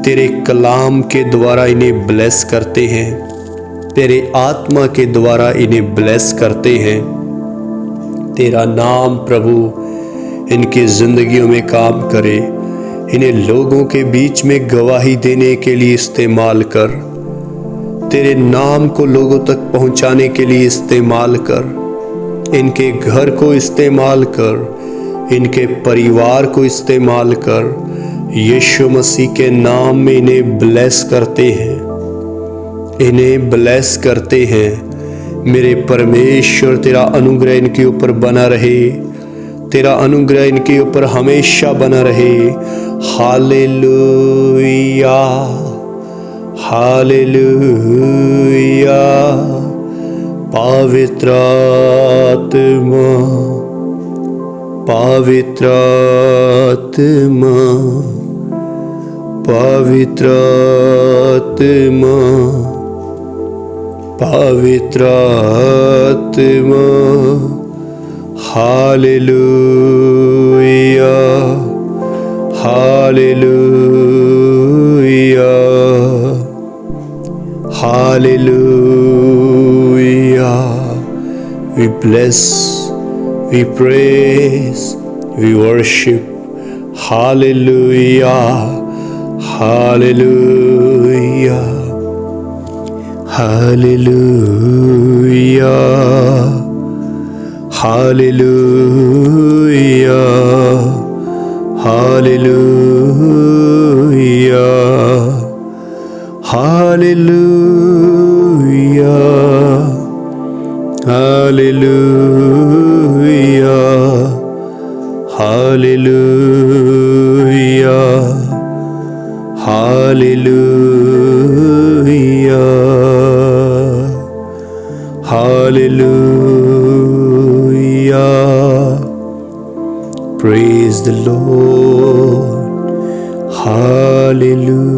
तेरे कलाम के द्वारा इन्हें ब्लेस करते हैं। तेरे आत्मा के द्वारा इन्हें ब्लेस करते हैं। तेरा नाम प्रभु इनकी जिंदगियों में काम करे। इन्हें लोगों के बीच में गवाही देने के लिए इस्तेमाल कर। तेरे नाम को लोगों तक पहुंचाने के लिए इस्तेमाल कर। इनके घर को इस्तेमाल कर, इनके परिवार को इस्तेमाल कर। यीशु मसीह के नाम में इन्हें ब्लेस करते हैं, इन्हें ब्लेस करते हैं। मेरे परमेश्वर तेरा अनुग्रह इनके ऊपर बना रहे। तेरा अनुग्रह इनके ऊपर हमेशा बना रहे। Hallelujah, hallelujah. पवित्र आत्मा, पवित्र आत्मा, पवित्र आत्मा, पवित्र आत्मा। Hallelujah, hallelujah, hallelujah. We bless, we praise, we worship. Hallelujah, hallelujah, hallelujah, hallelujah, hallelujah, hallelujah, hallelujah, hallelujah, hallelujah, hallelujah. Lord. Hallelujah.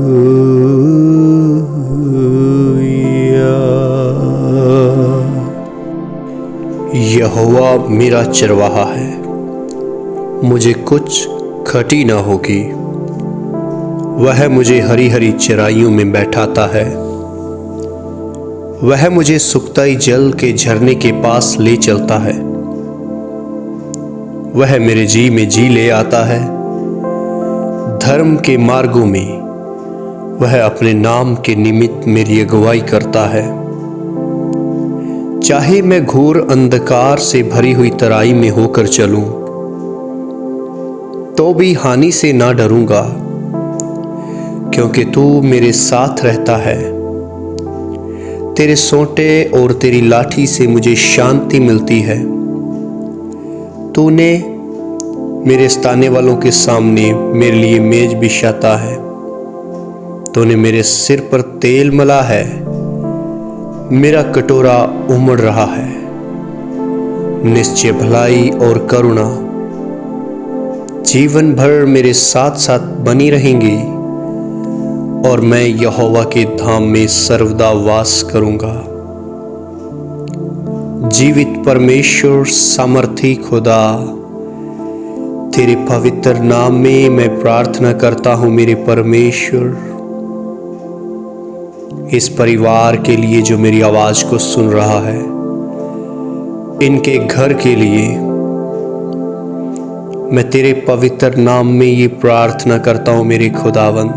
यहोवा मेरा चरवाहा है, मुझे कुछ घटी न होगी। वह मुझे हरी हरी चराइयों में बैठाता है, वह मुझे सुखदाई जल के झरने के पास ले चलता है। वह मेरे जी में जी ले आता है, धर्म के मार्गों में वह अपने नाम के निमित्त मेरी अगुवाई करता है। चाहे मैं घोर अंधकार से भरी हुई तराई में होकर चलूं, तो भी हानि से ना डरूंगा, क्योंकि तू मेरे साथ रहता है। तेरे सोंटे और तेरी लाठी से मुझे शांति मिलती है। तूने मेरे सताने वालों के सामने मेरे लिए मेज बिछाता है। तूने मेरे सिर पर तेल मला है, मेरा कटोरा उमड़ रहा है। निश्चय भलाई और करुणा जीवन भर मेरे साथ साथ बनी रहेंगी, और मैं यहोवा के धाम में सर्वदा वास करूंगा। जीवित परमेश्वर, सामर्थी खुदा, तेरे पवित्र नाम में मैं प्रार्थना करता हूं मेरे परमेश्वर। इस परिवार के लिए जो मेरी आवाज को सुन रहा है, इनके घर के लिए मैं तेरे पवित्र नाम में ये प्रार्थना करता हूं मेरे खुदावंद।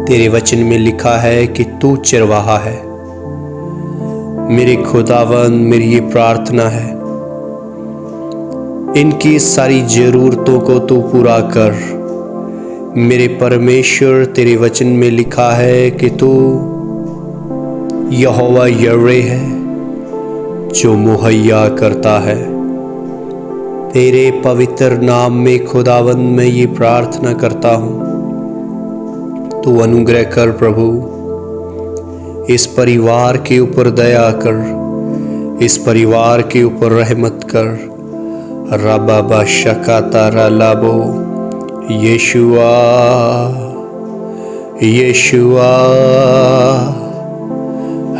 तेरे वचन में लिखा है कि तू चरवाहा है। मेरे खुदावंद, मेरी ये प्रार्थना है, इनकी सारी जरूरतों को तू पूरा कर मेरे परमेश्वर। तेरे वचन में लिखा है कि तू यहोवा यरे है जो मुहैया करता है। तेरे पवित्र नाम में खुदावंद मैं ये प्रार्थना करता हूं, तू अनुग्रह कर प्रभु। इस परिवार के ऊपर दया कर, इस परिवार के ऊपर रहमत कर। Rubaba शकाता रालाबो, यीशुआ यीशुआ,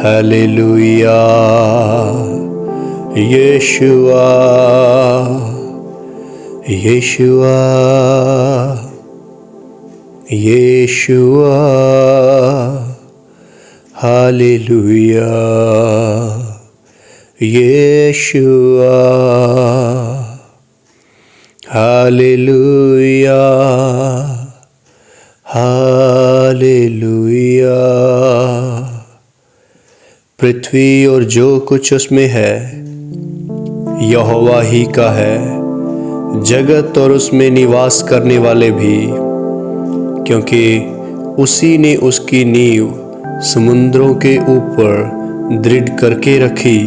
hallelujah, यीशुआ यीशुआ यीशुआ, hallelujah, यीशुआ, hallelujah, hallelujah. पृथ्वी और जो कुछ उसमें है यहोवा ही का है, जगत और उसमें निवास करने वाले भी, क्योंकि उसी ने उसकी नींव समुद्रों के ऊपर दृढ़ करके रखी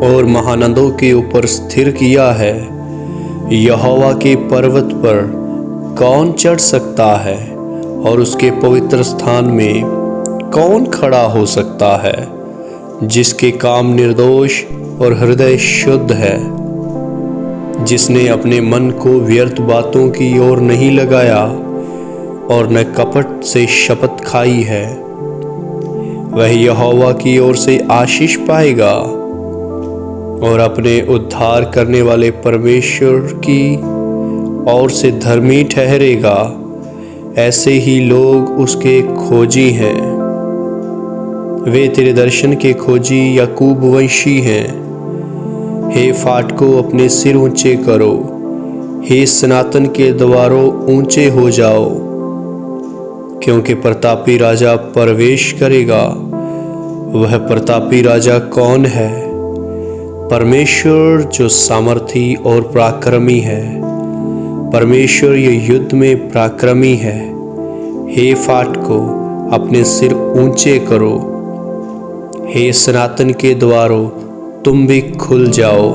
और महानदों के ऊपर स्थिर किया है। यहोवा के पर्वत पर कौन चढ़ सकता है, और उसके पवित्र स्थान में कौन खड़ा हो सकता है? जिसके काम निर्दोष और हृदय शुद्ध है, जिसने अपने मन को व्यर्थ बातों की ओर नहीं लगाया और न कपट से शपथ खाई है, वह यहोवा की ओर से आशीष पाएगा और अपने उद्धार करने वाले परमेश्वर की ओर से धर्मी ठहरेगा। ऐसे ही लोग उसके खोजी हैं। वे तेरे दर्शन के खोजी याकूब वंशी हैं। हे फाटकों, अपने सिर ऊंचे करो, हे सनातन के द्वारों ऊंचे हो जाओ, क्योंकि प्रतापी राजा प्रवेश करेगा। वह प्रतापी राजा कौन है? परमेश्वर जो सामर्थी और पराक्रमी है। परमेश्वर ये युद्ध में पराक्रमी है। हे फाटकों, अपने सिर ऊंचे करो, हे सनातन के द्वारों तुम भी खुल जाओ,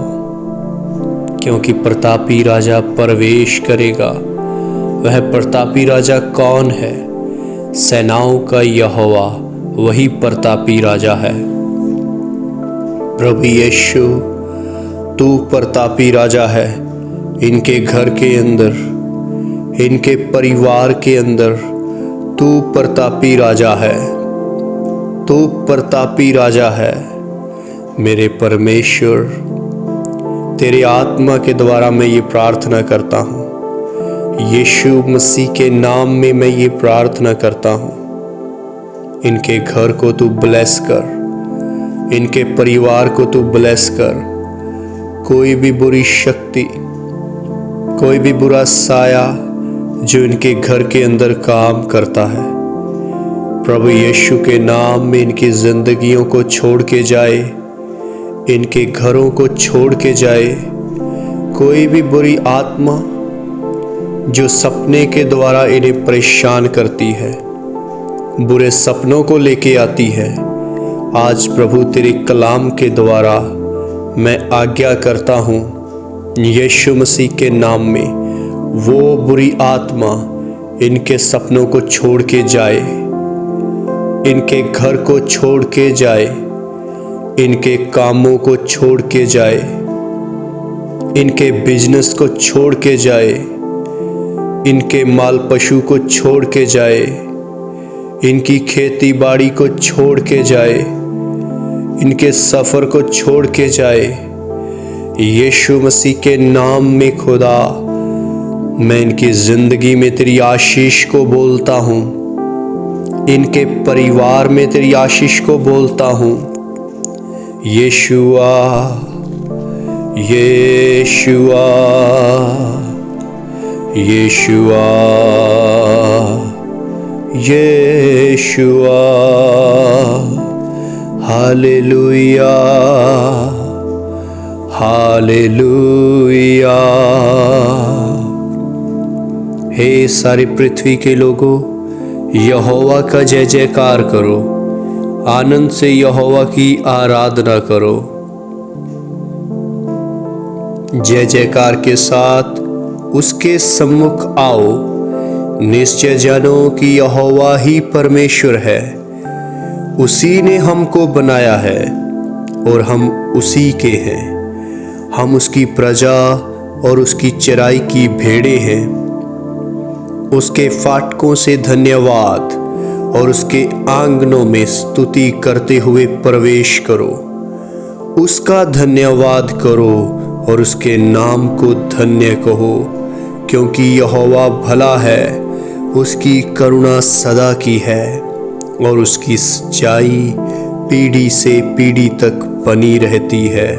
क्योंकि प्रतापी राजा प्रवेश करेगा। वह प्रतापी राजा कौन है? सेनाओं का यहोवा वही प्रतापी राजा है। प्रभु यीशु, तू प्रतापी राजा है। इनके घर के अंदर, इनके परिवार के अंदर तू प्रतापी राजा है, तू प्रतापी राजा है। मेरे परमेश्वर, तेरे आत्मा के द्वारा मैं ये प्रार्थना करता हूँ, यीशु मसीह के नाम में मैं ये प्रार्थना करता हूँ। इनके घर को तू ब्लेस कर, इनके परिवार को तू ब्लेस कर। कोई भी बुरी शक्ति, कोई भी बुरा साया जो इनके घर के अंदर काम करता है, प्रभु यीशु के नाम में इनकी जिंदगियों को छोड़ के जाए, इनके घरों को छोड़ के जाए। कोई भी बुरी आत्मा जो सपने के द्वारा इन्हें परेशान करती है, बुरे सपनों को लेके आती है, आज प्रभु तेरे कलाम के द्वारा मैं आज्ञा करता हूँ यीशु मसीह के नाम में, वो बुरी आत्मा इनके सपनों को छोड़ के जाए, इनके घर को छोड़ के जाए, इनके कामों को छोड़ के जाए, इनके बिजनेस को छोड़ के जाए, इनके माल पशु को छोड़ के जाए, इनकी खेती बाड़ी को छोड़ के जाए, इनके सफ़र को छोड़ के जाए। यीशु मसीह के नाम में खुदा, मैं इनकी ज़िंदगी में तेरी आशीष को बोलता हूँ, इनके परिवार में तेरी आशीष को बोलता हूँ। यीशुआ, यीशुआ, यीशुआ, यीशुआ, हालेलुया, हालेलुया। हे सारी पृथ्वी के लोगों, यहोवा का जय जयकार करो, आनंद से यहोवा की आराधना करो। जय जयकार के साथ उसके सम्मुख आओ, निश्चय जानो कि यहोवा ही परमेश्वर है, उसी ने हमको बनाया है और हम उसी के हैं। हम उसकी प्रजा और उसकी चराई की भेड़ें हैं। उसके फाटकों से धन्यवाद और उसके आंगनों में स्तुति करते हुए प्रवेश करो। उसका धन्यवाद करो और उसके नाम को धन्य कहो, क्योंकि यहोवा भला है, उसकी करुणा सदा की है और उसकी सच्चाई पीढ़ी से पीढ़ी तक बनी रहती है।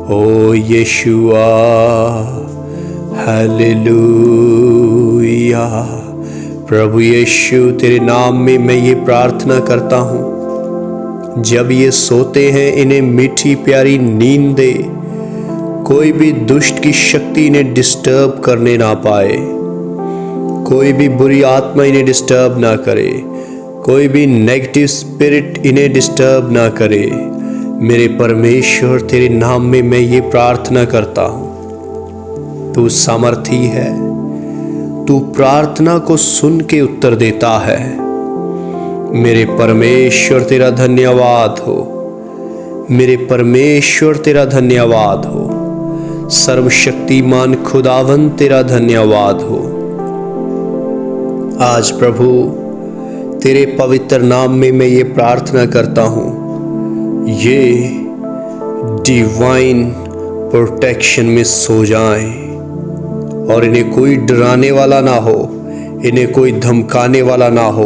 ओ यीशुआ, हालेलुया। प्रभु यीशु, तेरे नाम में मैं ये प्रार्थना करता हूँ, जब ये सोते हैं इन्हें मीठी प्यारी नींद दे, कोई भी दुष्ट की शक्ति इन्हें डिस्टर्ब करने ना पाए, कोई भी बुरी आत्मा इन्हें डिस्टर्ब ना करे, कोई भी नेगेटिव स्पिरिट इन्हें डिस्टर्ब ना करे। मेरे परमेश्वर, तेरे नाम में मैं ये प्रार्थना करता हूँ। तू सामर्थी है, तू प्रार्थना को सुन के उत्तर देता है। मेरे परमेश्वर, तेरा धन्यवाद हो। मेरे परमेश्वर, तेरा धन्यवाद हो। सर्वशक्तिमान खुदावन, तेरा धन्यवाद हो। आज प्रभु, तेरे पवित्र नाम में मैं ये प्रार्थना करता हूँ, ये डिवाइन प्रोटेक्शन में सो जाएं और इन्हें कोई डराने वाला ना हो, इन्हें कोई धमकाने वाला ना हो,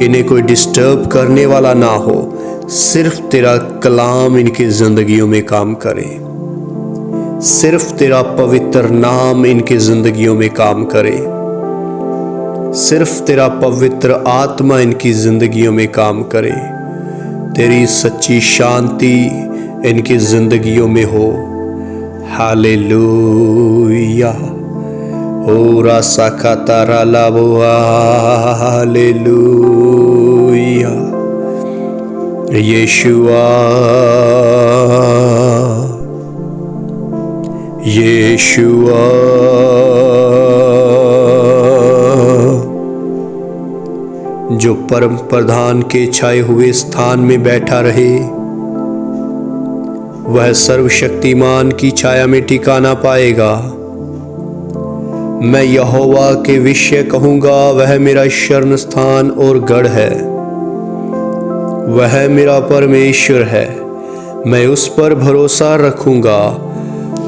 इन्हें कोई डिस्टर्ब करने वाला ना हो। सिर्फ तेरा कलाम इनकी जिंदगियों में काम करे, सिर्फ तेरा पवित्र नाम इनकी जिंदगियों में काम करे, सिर्फ तेरा पवित्र आत्मा इनकी जिंदगियों में काम करे। तेरी सच्ची शांति इनकी जिंदगियों में हो। हालेलुया। ओ रासा कातारा लाबोआ, हालेलुया। यीशुआ, यीशुआ, जो परम प्रधान के छाए हुए स्थान में बैठा रहे, वह सर्वशक्तिमान की छाया में ठिकाना पाएगा। मैं यहोवा के विषय कहूँगा, वह मेरा शरण स्थान और गढ़ है, वह मेरा परमेश्वर है, मैं उस पर भरोसा रखूँगा।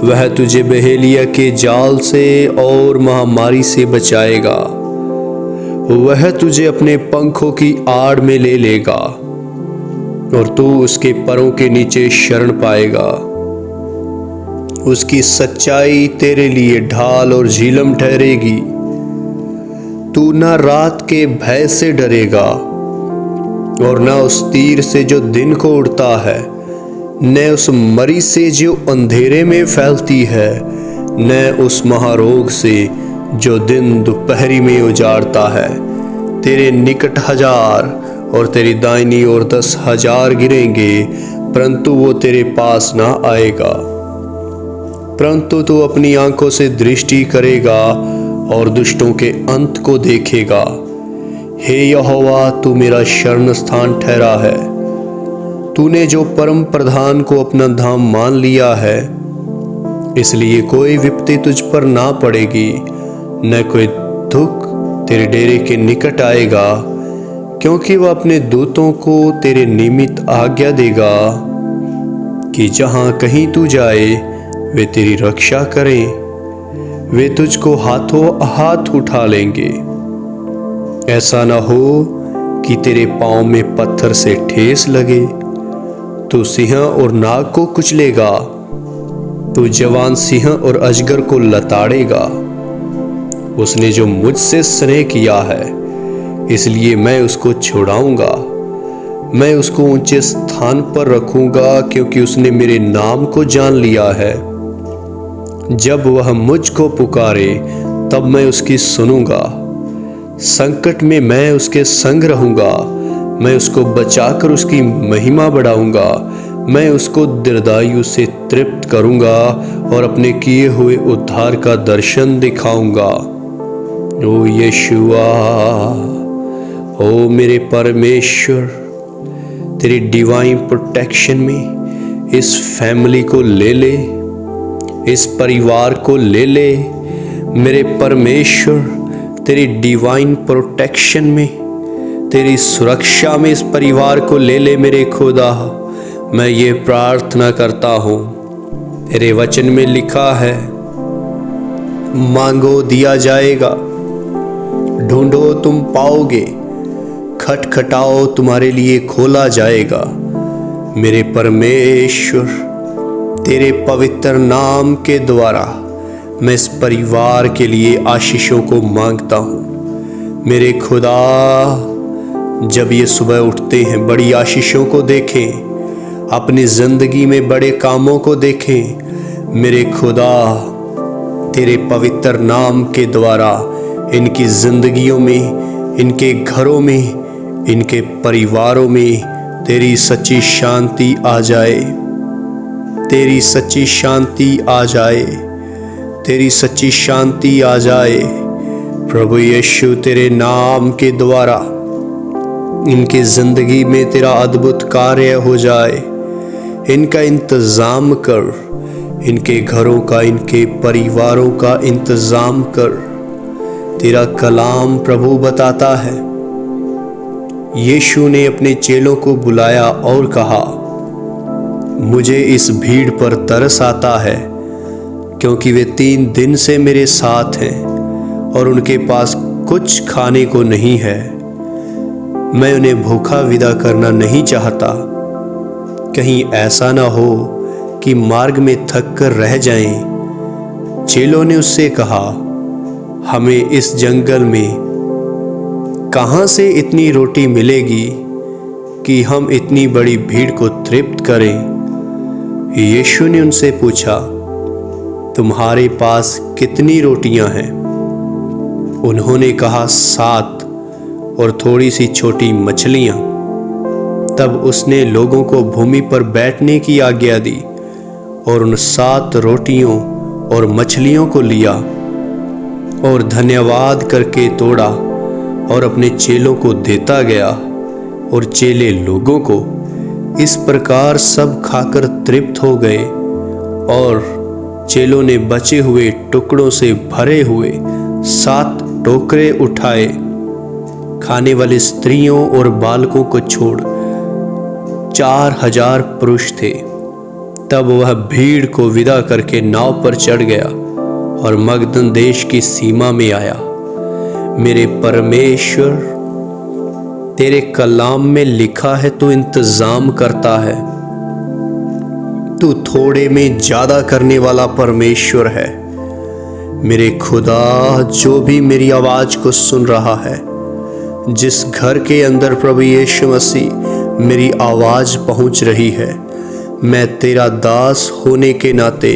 वह तुझे बहेलिया के जाल से और महामारी से बचाएगा। वह तुझे अपने पंखों की आड़ में ले लेगा और तू उसके परों के नीचे शरण पाएगा। उसकी सच्चाई तेरे लिए ढाल और झिलम ठहरेगी। तू न रात के भय से डरेगा और न उस तीर से जो दिन को उड़ता है, न उस मरी से जो अंधेरे में फैलती है, न उस महारोग से जो दिन दोपहरी में उजाड़ता है। तेरे निकट 1000 और तेरी दाहिनी ओर 10,000 गिरेंगे, परंतु वो तेरे पास ना आएगा। परंतु तू अपनी आंखों से दृष्टि करेगा और दुष्टों के अंत को देखेगा। हे यहोवा, तू मेरा शरण स्थान ठहरा है। तूने जो परम प्रधान को अपना धाम मान लिया है, इसलिए कोई विपत्ति तुझ पर ना पड़ेगी, न कोई दुख तेरे डेरे के निकट आएगा, क्योंकि वह अपने दूतों को तेरे निमित्त आज्ञा देगा कि जहां कहीं तू जाए वे तेरी रक्षा करें। वे तुझको हाथों हाथ उठा लेंगे, ऐसा ना हो कि तेरे पांव में पत्थर से ठेस लगे। तू सिंह और नाग को कुचलेगा, तू जवान सिंह और अजगर को लताड़ेगा। उसने जो मुझसे स्नेह किया है, इसलिए मैं उसको छुड़ाऊंगा। मैं उसको ऊंचे स्थान पर रखूंगा, क्योंकि उसने मेरे नाम को जान लिया है। जब वह मुझको पुकारे, तब मैं उसकी सुनूंगा। संकट में मैं उसके संग रहूंगा। मैं उसको बचाकर उसकी महिमा बढ़ाऊंगा। मैं उसको दीर्घायु से तृप्त करूंगा और अपने किए हुए उद्धार का दर्शन दिखाऊंगा। ओ यीशुआ, ओ मेरे परमेश्वर, तेरी डिवाइन प्रोटेक्शन में इस फैमिली को ले ले, इस परिवार को ले ले। मेरे परमेश्वर, तेरी डिवाइन प्रोटेक्शन में, तेरी सुरक्षा में इस परिवार को ले ले। मेरे खुदा, मैं ये प्रार्थना करता हूँ। तेरे वचन में लिखा है, मांगो दिया जाएगा, ढूंढो तुम पाओगे, खटखटाओ तुम्हारे लिए खोला जाएगा। मेरे परमेश्वर, तेरे पवित्र नाम के द्वारा मैं इस परिवार के लिए आशीषों को मांगता हूँ। मेरे खुदा, जब ये सुबह उठते हैं, बड़ी आशीषों को देखें, अपनी जिंदगी में बड़े कामों को देखें। मेरे खुदा, तेरे पवित्र नाम के द्वारा इनकी जिंदगियों में, इनके घरों में, इनके परिवारों में तेरी सच्ची शांति आ जाए, तेरी सच्ची शांति आ जाए, तेरी सच्ची शांति आ जाए। प्रभु यीशु, तेरे नाम के द्वारा इनकी जिंदगी में तेरा अद्भुत कार्य हो जाए। इनका इंतजाम कर, इनके घरों का, इनके परिवारों का इंतजाम कर। तेरा कलाम प्रभु बताता है, यीशु ने अपने चेलों को बुलाया और कहा, मुझे इस भीड़ पर तरस आता है, क्योंकि वे 3 दिन से मेरे साथ हैं और उनके पास कुछ खाने को नहीं है। मैं उन्हें भूखा विदा करना नहीं चाहता, कहीं ऐसा ना हो कि मार्ग में थक कर रह जाएं। चेलों ने उससे कहा, हमें इस जंगल में कहां से इतनी रोटी मिलेगी कि हम इतनी बड़ी भीड़ को तृप्त करें। यीशु ने उनसे पूछा, तुम्हारे पास कितनी रोटियां हैं? उन्होंने कहा, 7 और थोड़ी सी छोटी मछलियां। तब उसने लोगों को भूमि पर बैठने की आज्ञा दी और उन 7 रोटियों और मछलियों को लिया और धन्यवाद करके तोड़ा और अपने चेलों को देता गया, और चेले लोगों को इस प्रकार सब खाकर तृप्त हो गए। और चेलों ने बचे हुए टुकड़ों से भरे हुए 7 टोकरे उठाए खाने वाली स्त्रियों और बालकों को छोड़ 4000 पुरुष थे। तब वह भीड़ को विदा करके नाव पर चढ़ गया और मगदन देश की सीमा में आया। मेरे परमेश्वर, तेरे कलाम में लिखा है तू इंतजाम करता है, तू थोड़े में ज्यादा करने वाला परमेश्वर है। मेरे खुदा, जो भी मेरी आवाज को सुन रहा है, जिस घर के अंदर प्रभु यीशु मसीह मेरी आवाज पहुंच रही है, मैं तेरा दास होने के नाते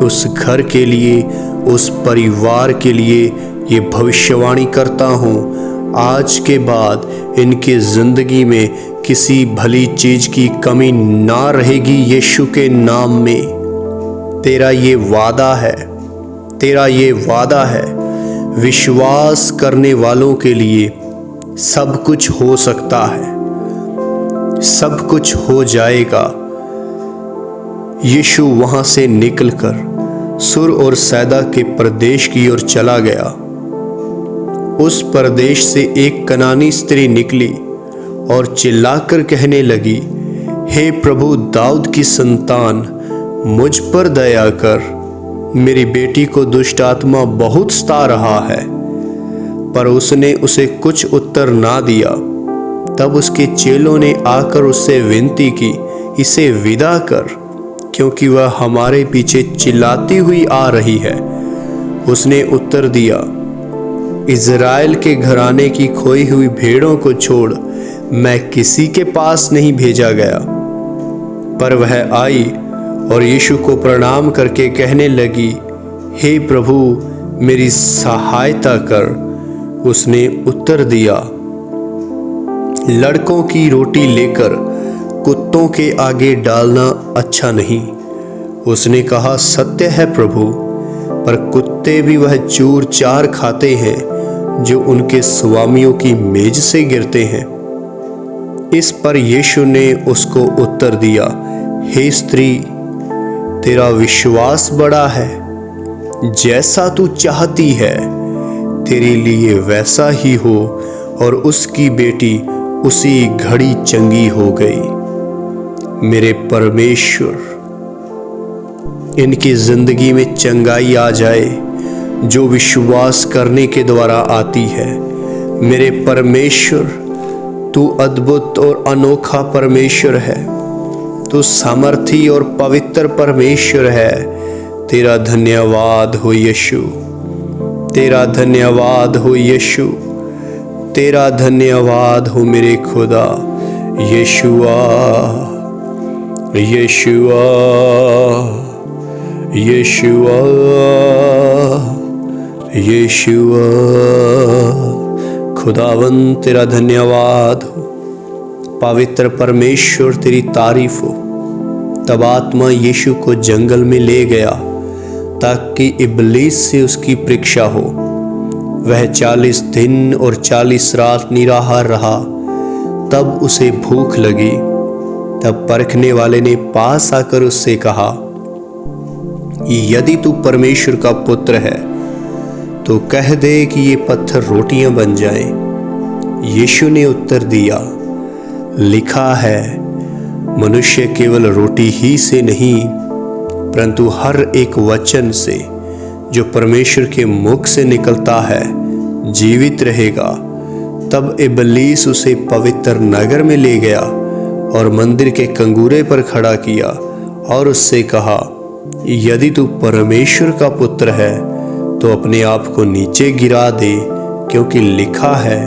उस घर के लिए, उस परिवार के लिए ये भविष्यवाणी करता हूँ, आज के बाद इनकी जिंदगी में किसी भली चीज की कमी ना रहेगी। यीशु के नाम में तेरा ये वादा है, तेरा ये वादा है। विश्वास करने वालों के लिए सब कुछ हो सकता है, सब कुछ हो जाएगा। यीशु वहां से निकलकर सुर और सैदा के प्रदेश की ओर चला गया। उस प्रदेश से एक कनानी स्त्री निकली और चिल्लाकर कहने लगी, हे प्रभु दाऊद की संतान, मुझ पर दया कर, मेरी बेटी को दुष्ट आत्मा बहुत सता रहा है। पर उसने उसे कुछ उत्तर ना दिया। तब उसके चेलों ने आकर उससे विनती की, इसे विदा कर, क्योंकि वह हमारे पीछे चिल्लाती हुई आ रही है। उसने उत्तर दिया, इज़राइल के घराने की खोई हुई भेड़ों को छोड़ मैं किसी के पास नहीं भेजा गया। पर वह आई और यीशु को प्रणाम करके कहने लगी, हे प्रभु, मेरी सहायता कर। उसने उत्तर दिया, लड़कों की रोटी लेकर कुत्तों के आगे डालना अच्छा नहीं। उसने कहा, सत्य है प्रभु, पर कुत्ते भी वह चूर चार खाते हैं जो उनके स्वामियों की मेज से गिरते हैं। इस पर यीशु ने उसको उत्तर दिया, हे स्त्री, तेरा विश्वास बड़ा है, जैसा तू चाहती है तेरे लिए वैसा ही हो। और उसकी बेटी उसी घड़ी चंगी हो गई। मेरे परमेश्वर, इनकी जिंदगी में चंगाई आ जाए जो विश्वास करने के द्वारा आती है। मेरे परमेश्वर, तू अद्भुत और अनोखा परमेश्वर है, तू सामर्थी और पवित्र परमेश्वर है। तेरा धन्यवाद हो यीशु, तेरा धन्यवाद हो यीशु, तेरा धन्यवाद हो मेरे खुदा। यीशुआ, यीशुआ, यीशुआ, यीशुआ, खुदावन तेरा धन्यवाद हो। पवित्र परमेश्वर तेरी तारीफ हो। तब आत्मा यीशु को जंगल में ले गया ताकि इब्लीस से उसकी परीक्षा हो। वह 40 दिन और 40 रात निराहार रहा। तब उसे भूख लगी। तब परखने वाले ने पास आकर उससे कहा, यदि तू परमेश्वर का पुत्र है तो कह दे कि ये पत्थर रोटियां बन जाएं। यीशु ने उत्तर दिया, लिखा है, मनुष्य केवल रोटी ही से नहीं परंतु हर एक वचन से जो परमेश्वर के मुख से निकलता है जीवित रहेगा। तब इब्लीस उसे पवित्र नगर में ले गया और मंदिर के कंगूरे पर खड़ा किया और उससे कहा, यदि तू परमेश्वर का पुत्र है तो अपने आप को नीचे गिरा दे, क्योंकि लिखा है,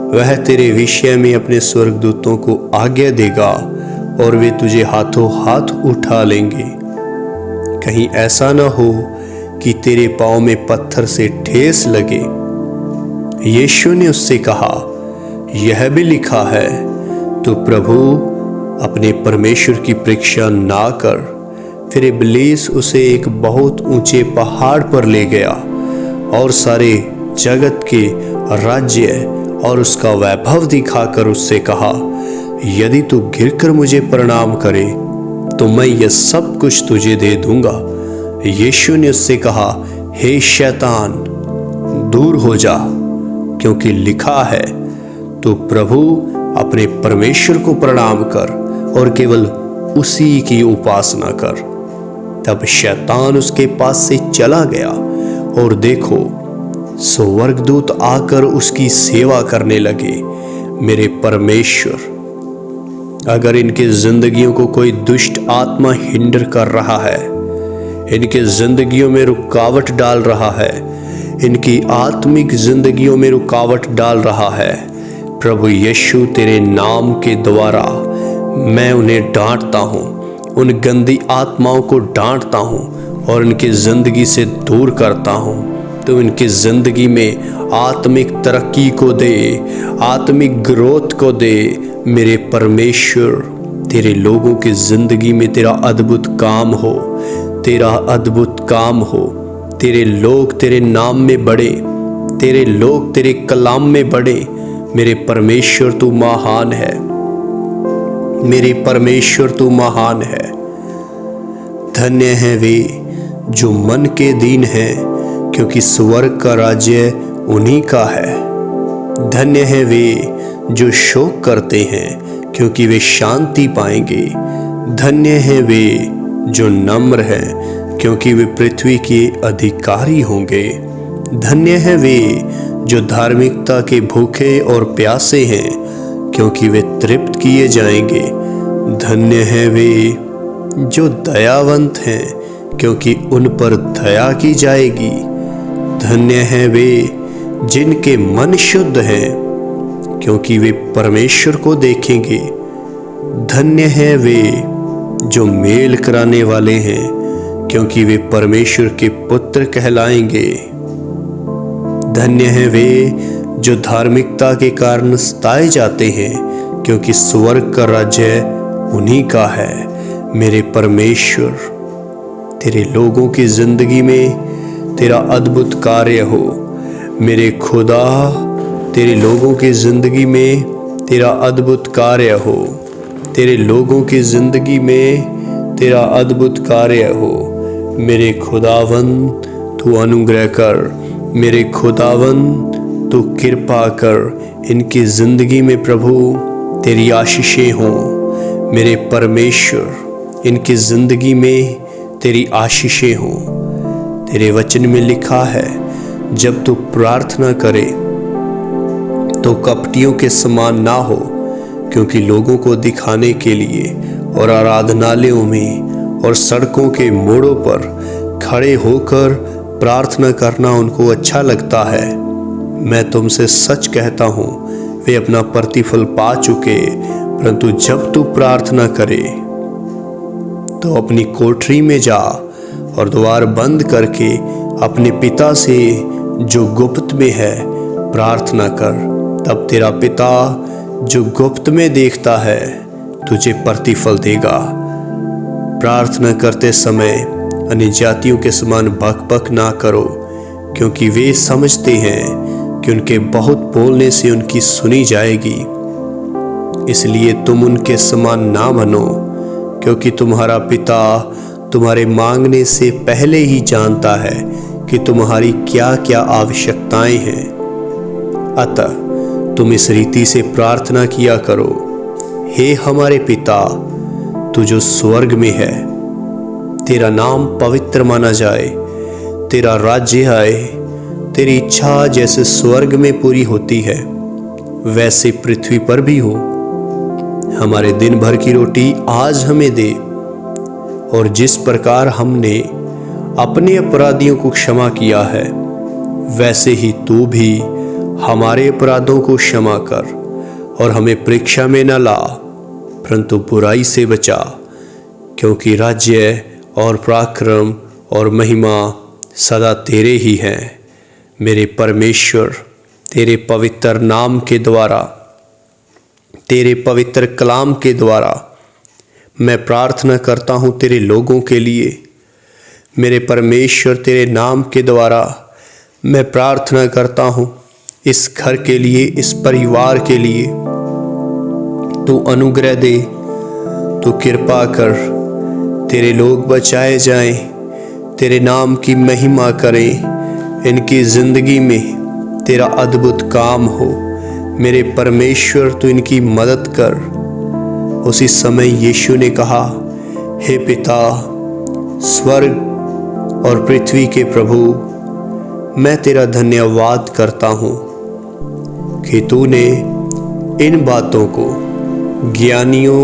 वह तेरे विषय में अपने स्वर्गदूतों को आज्ञा देगा और वे तुझे हाथों हाथ उठा लेंगे। कहीं ऐसा न हो कि तेरे पांव में पत्थर से ठेस लगे। यीशु ने उससे कहा, यह भी लिखा है, तो प्रभु अपने परमेश्वर की परीक्षा ना कर। फिर इब्लीस उसे एक बहुत ऊंचे पहाड़ पर ले गया और सारे जगत के राज्य और उसका वैभव दिखाकर उससे कहा, यदि तू गिरकर मुझे प्रणाम करे तो मैं यह सब कुछ तुझे दे दूंगा। यीशु ने उससे कहा, हे शैतान, दूर हो जा, क्योंकि लिखा है, तू प्रभु अपने परमेश्वर को प्रणाम कर और केवल उसी की उपासना कर। तब शैतान उसके पास से चला गया और देखो, स्वर्गदूत आकर उसकी सेवा करने लगे। मेरे परमेश्वर, अगर इनकी जिंदगियों को कोई दुष्ट आत्मा हिंडर कर रहा है, इनके जिंदगियों में रुकावट डाल रहा है, इनकी आत्मिक जिंदगियों में रुकावट डाल रहा है, प्रभु यीशु तेरे नाम के द्वारा मैं उन्हें डांटता हूँ, उन गंदी आत्माओं को डांटता हूँ और उनकी जिंदगी से दूर करता हूँ। तो इनकी जिंदगी में आत्मिक तरक्की को दे, आत्मिक ग्रोथ को दे। मेरे परमेश्वर, तेरे लोगों की जिंदगी में तेरा अद्भुत काम हो, तेरा अद्भुत काम हो। तेरे लोग तेरे नाम में बढ़े, तेरे लोग तेरे कलाम में बढ़े। मेरे परमेश्वर तू महान है, मेरे परमेश्वर तू महान है। धन्य है वे जो मन के दीन हैं, क्योंकि स्वर्ग का राज्य उन्हीं का है। धन्य है वे जो शोक करते हैं, क्योंकि वे शांति पाएंगे। धन्य है वे जो नम्र हैं, क्योंकि वे पृथ्वी के अधिकारी होंगे। धन्य है वे जो धार्मिकता के भूखे और प्यासे हैं, क्योंकि वे तृप्त किए जाएंगे। धन्य है वे जो दयावंत हैं, क्योंकि उन पर दया की जाएगी। धन्य है वे जिनके मन शुद्ध हैं, क्योंकि वे परमेश्वर को देखेंगे। धन्य है वे जो मेल कराने वाले हैं, क्योंकि वे परमेश्वर के पुत्र कहलाएंगे। धन्य है वे जो धार्मिकता के कारण सताए जाते हैं, क्योंकि स्वर्ग का राज्य उन्हीं का है। मेरे परमेश्वर, तेरे लोगों की जिंदगी में तेरा अद्भुत कार्य हो। मेरे खुदा, तेरे लोगों की जिंदगी में तेरा अद्भुत कार्य हो। तेरे लोगों की जिंदगी में तेरा अद्भुत कार्य हो। मेरे खुदावन तू अनुग्रह कर, मेरे खुदावन तू कृपा कर। इनकी जिंदगी में प्रभु तेरी आशीषें हों। मेरे परमेश्वर, इनकी जिंदगी में तेरी आशीषें हों। तेरे वचन में लिखा है, जब तू प्रार्थना करे तो कपटियों के समान ना हो, क्योंकि लोगों को दिखाने के लिए और आराधनालयों में और सड़कों के मोड़ों पर खड़े होकर प्रार्थना करना उनको अच्छा लगता है। मैं तुमसे सच कहता हूँ, वे अपना प्रतिफल पा चुके। परंतु जब तू प्रार्थना करे तो अपनी कोठरी में जा और द्वार बंद करके अपने पिता से जो गुप्त में है प्रार्थना कर। तब तेरा पिता जो गुप्त में देखता है तुझे प्रतिफल देगा। प्रार्थना करते समय अन्य जातियों के समान बक ना करो, क्योंकि वे समझते हैं कि उनके बहुत बोलने से उनकी सुनी जाएगी। इसलिए तुम उनके समान ना बनो, क्योंकि तुम्हारा पिता तुम्हारे मांगने से पहले ही जानता है कि तुम्हारी क्या क्या आवश्यकताएं हैं। अतः तुम इस रीति से प्रार्थना किया करो, हे हमारे पिता, तू जो स्वर्ग में है, तेरा नाम पवित्र माना जाए, तेरा राज्य आए, तेरी इच्छा जैसे स्वर्ग में पूरी होती है वैसे पृथ्वी पर भी हो। हमारे दिन भर की रोटी आज हमें दे, और जिस प्रकार हमने अपने अपराधियों को क्षमा किया है, वैसे ही तू भी हमारे अपराधों को क्षमा कर, और हमें परीक्षा में न ला, परंतु बुराई से बचा। क्योंकि राज्य और पराक्रम और महिमा सदा तेरे ही हैं। मेरे परमेश्वर, तेरे पवित्र नाम के द्वारा, तेरे पवित्र कलाम के द्वारा मैं प्रार्थना करता हूँ तेरे लोगों के लिए। मेरे परमेश्वर, तेरे नाम के द्वारा मैं प्रार्थना करता हूँ इस घर के लिए, इस परिवार के लिए। तू अनुग्रह दे, तू कृपा कर, तेरे लोग बचाए जाएं, तेरे नाम की महिमा करें। इनकी जिंदगी में तेरा अद्भुत काम हो। मेरे परमेश्वर तू इनकी मदद कर। उसी समय यीशु ने कहा, हे पिता, स्वर्ग और पृथ्वी के प्रभु, मैं तेरा धन्यवाद करता हूँ कि तूने इन बातों को ज्ञानियों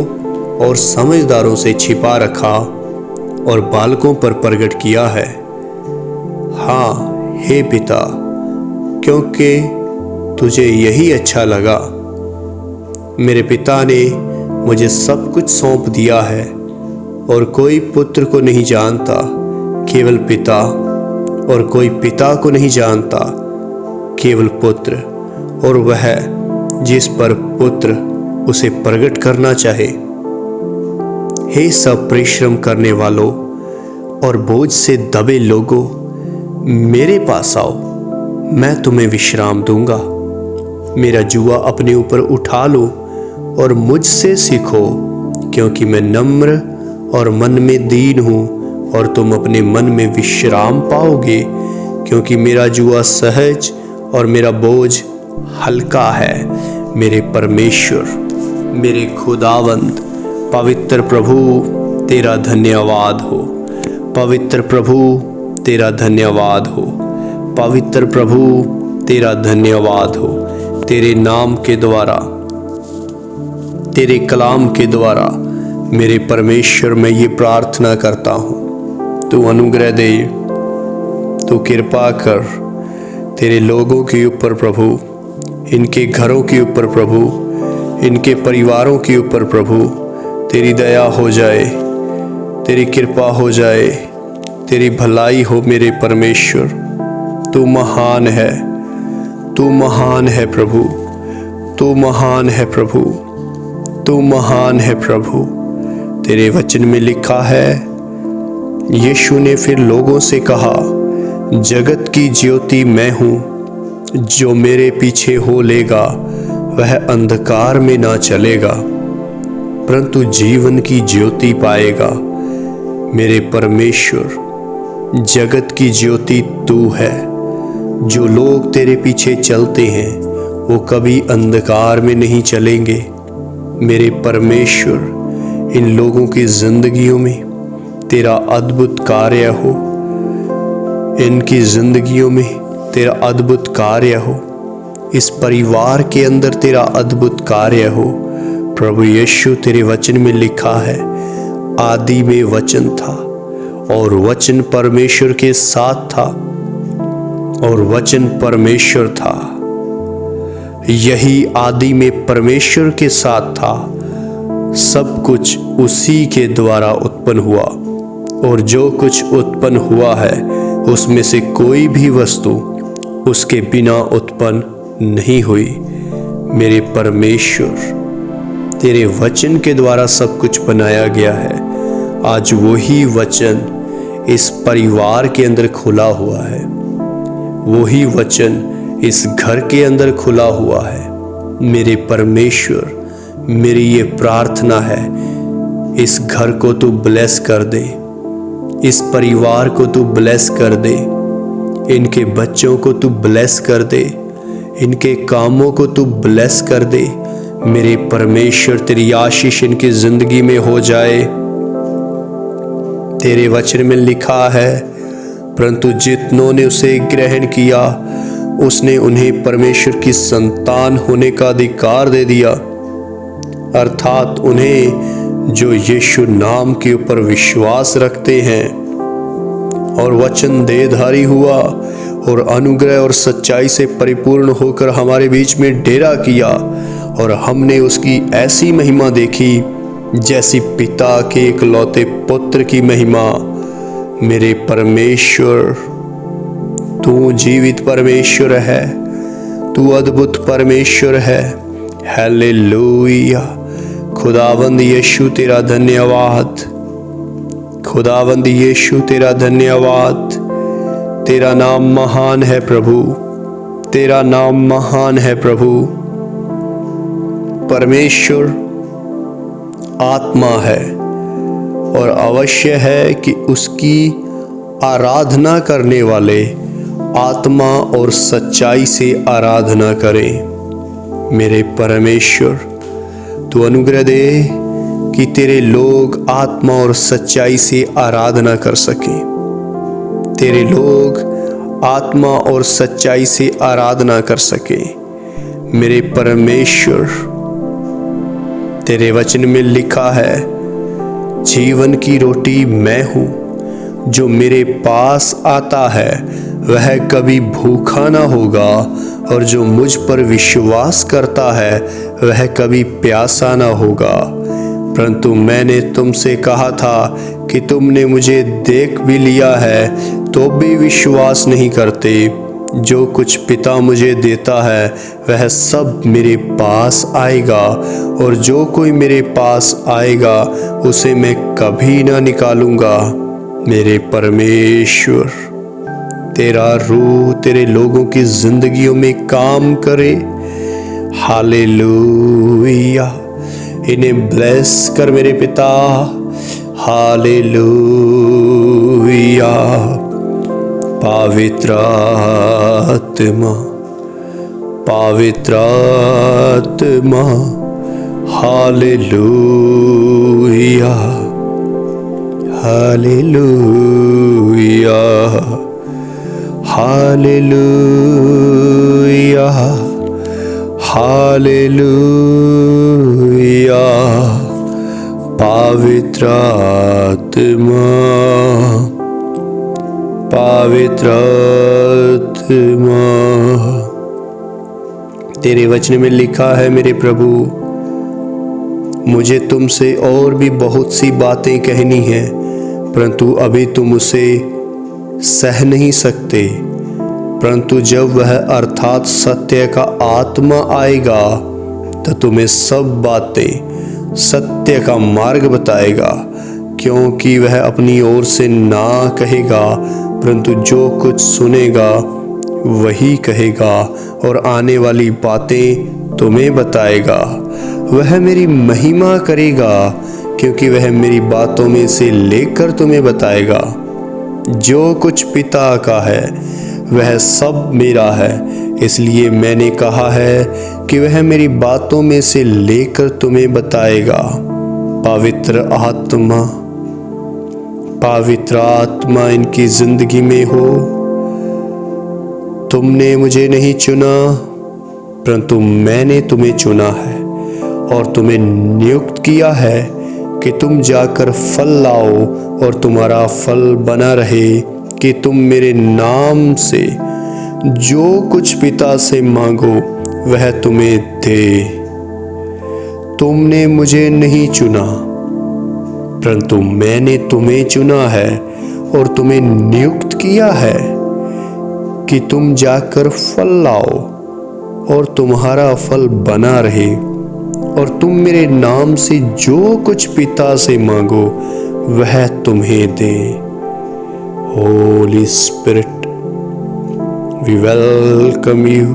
और समझदारों से छिपा रखा और बालकों पर प्रकट किया है। हाँ हे पिता, क्योंकि तुझे यही अच्छा लगा। मेरे पिता ने मुझे सब कुछ सौंप दिया है और कोई पुत्र को नहीं जानता, केवल पिता, और कोई पिता को नहीं जानता, केवल पुत्र, और वह जिस पर पुत्र उसे प्रकट करना चाहे। हे सब परिश्रम करने वालों और बोझ से दबे लोगों, मेरे पास आओ, मैं तुम्हें विश्राम दूंगा। मेरा जुआ अपने ऊपर उठा लो और मुझसे सीखो, क्योंकि मैं नम्र और मन में दीन हूँ, और तुम अपने मन में विश्राम पाओगे, क्योंकि मेरा जुआ सहज और मेरा बोझ हल्का है। मेरे परमेश्वर, मेरे खुदावंद पवित्र प्रभु, तेरा धन्यवाद हो। पवित्र प्रभु, तेरा धन्यवाद हो। पवित्र प्रभु, तेरा धन्यवाद हो। तेरे नाम के द्वारा, तेरे कलाम के द्वारा मेरे परमेश्वर, मैं ये प्रार्थना करता हूँ, तू अनुग्रह दे, तू कृपा कर तेरे लोगों के ऊपर प्रभु, इनके घरों के ऊपर प्रभु, इनके परिवारों के ऊपर प्रभु, तेरी दया हो जाए, तेरी कृपा हो जाए, तेरी भलाई हो। मेरे परमेश्वर, तू महान है, तू महान है प्रभु, तू महान है प्रभु, तू महान है प्रभु। तेरे वचन में लिखा है, यीशु ने फिर लोगों से कहा, जगत की ज्योति मैं हूँ, जो मेरे पीछे हो लेगा वह अंधकार में ना चलेगा, परंतु जीवन की ज्योति पाएगा। मेरे परमेश्वर, जगत की ज्योति तू है। जो लोग तेरे पीछे चलते हैं वो कभी अंधकार में नहीं चलेंगे। मेरे परमेश्वर, इन लोगों की जिंदगियों में तेरा अद्भुत कार्य हो, इनकी जिंदगियों में तेरा अद्भुत कार्य हो, इस परिवार के अंदर तेरा अद्भुत कार्य हो। प्रभु यीशु, तेरे वचन में लिखा है, आदि में वचन था और वचन परमेश्वर के साथ था और वचन परमेश्वर था। यही आदि में परमेश्वर के साथ था। सब कुछ उसी के द्वारा उत्पन्न हुआ और जो कुछ उत्पन्न हुआ है उसमें से कोई भी वस्तु उसके बिना उत्पन्न नहीं हुई। मेरे परमेश्वर, तेरे वचन के द्वारा सब कुछ बनाया गया है। आज वही वचन इस परिवार के अंदर खुला हुआ है, वही वचन इस घर के अंदर खुला हुआ है। मेरे परमेश्वर, मेरी ये प्रार्थना है, इस घर को तू ब्लेस कर दे, इस परिवार को तू ब्लेस कर दे, इनके बच्चों को तू ब्लेस कर दे, इनके कामों को तू ब्लेस कर दे। मेरे परमेश्वर, तेरी आशीष इनकी जिंदगी में हो जाए। तेरे वचन में लिखा है, परंतु जितनों ने उसे ग्रहण किया उसने उन्हें परमेश्वर की संतान होने का अधिकार दे दिया, अर्थात उन्हें जो यीशु नाम के ऊपर विश्वास रखते हैं। और वचन देहधारी हुआ और अनुग्रह और सच्चाई से परिपूर्ण होकर हमारे बीच में डेरा किया, और हमने उसकी ऐसी महिमा देखी जैसी पिता के इकलौते पुत्र की महिमा। मेरे परमेश्वर, तू जीवित परमेश्वर है, तू अद्भुत परमेश्वर है। हालेलुया। खुदावंद यीशु, तेरा धन्यवाद। खुदावंद यीशु, तेरा धन्यवाद। तेरा नाम महान है प्रभु, तेरा नाम महान है प्रभु। परमेश्वर आत्मा है और अवश्य है कि उसकी आराधना करने वाले आत्मा और सच्चाई से आराधना करें। मेरे परमेश्वर, तू अनुग्रह दे कि तेरे लोग आत्मा और सच्चाई से आराधना कर सकें। तेरे लोग आत्मा और सच्चाई से आराधना कर सकें। मेरे परमेश्वर, तेरे वचन में लिखा है, जीवन की रोटी मैं हूँ, जो मेरे पास आता है वह कभी भूखा ना होगा, और जो मुझ पर विश्वास करता है वह कभी प्यासा ना होगा। परंतु मैंने तुमसे कहा था कि तुमने मुझे देख भी लिया है तो भी विश्वास नहीं करते। जो कुछ पिता मुझे देता है वह सब मेरे पास आएगा, और जो कोई मेरे पास आएगा उसे मैं कभी ना निकालूंगा। मेरे परमेश्वर, तेरा रूह तेरे लोगों की जिंदगियों में काम करे। हालेलुया। इन्हें ब्लेस कर मेरे पिता। हालेलुया। पवित्र आत्मा, पवित्र आत्मा, हालेलुया, हालेलुया, हालेलुया, हालेलुया। पवित्र आत्मा, पवित्र आत्मा। तेरे वचन में लिखा है मेरे प्रभु, मुझे तुमसे और भी बहुत सी बातें कहनी हैं, परंतु अभी तुम उसे सह नहीं सकते। परंतु जब वह अर्थात सत्य का आत्मा आएगा तो तुम्हें सब बातें सत्य का मार्ग बताएगा, क्योंकि वह अपनी ओर से ना कहेगा, परंतु जो कुछ सुनेगा वही कहेगा, और आने वाली बातें तुम्हें बताएगा। वह मेरी महिमा करेगा, क्योंकि वह मेरी बातों में से लेकर तुम्हें बताएगा। जो कुछ पिता का है वह सब मेरा है, इसलिए मैंने कहा है कि वह मेरी बातों में से लेकर तुम्हें बताएगा। पवित्र आत्मा, पवित्र आत्मा इनकी जिंदगी में हो। तुमने मुझे नहीं चुना, परंतु मैंने तुम्हें चुना है और तुम्हें नियुक्त किया है कि तुम जाकर फल लाओ और तुम्हारा फल बना रहे, कि तुम मेरे नाम से जो कुछ पिता से मांगो वह तुम्हें दे। तुमने मुझे नहीं चुना, परंतु मैंने तुम्हें चुना है और तुम्हें नियुक्त किया है कि तुम जाकर फल लाओ और तुम्हारा फल बना रहे, और तुम मेरे नाम से जो कुछ पिता से मांगो वह तुम्हें दे। Holy Spirit, we welcome you.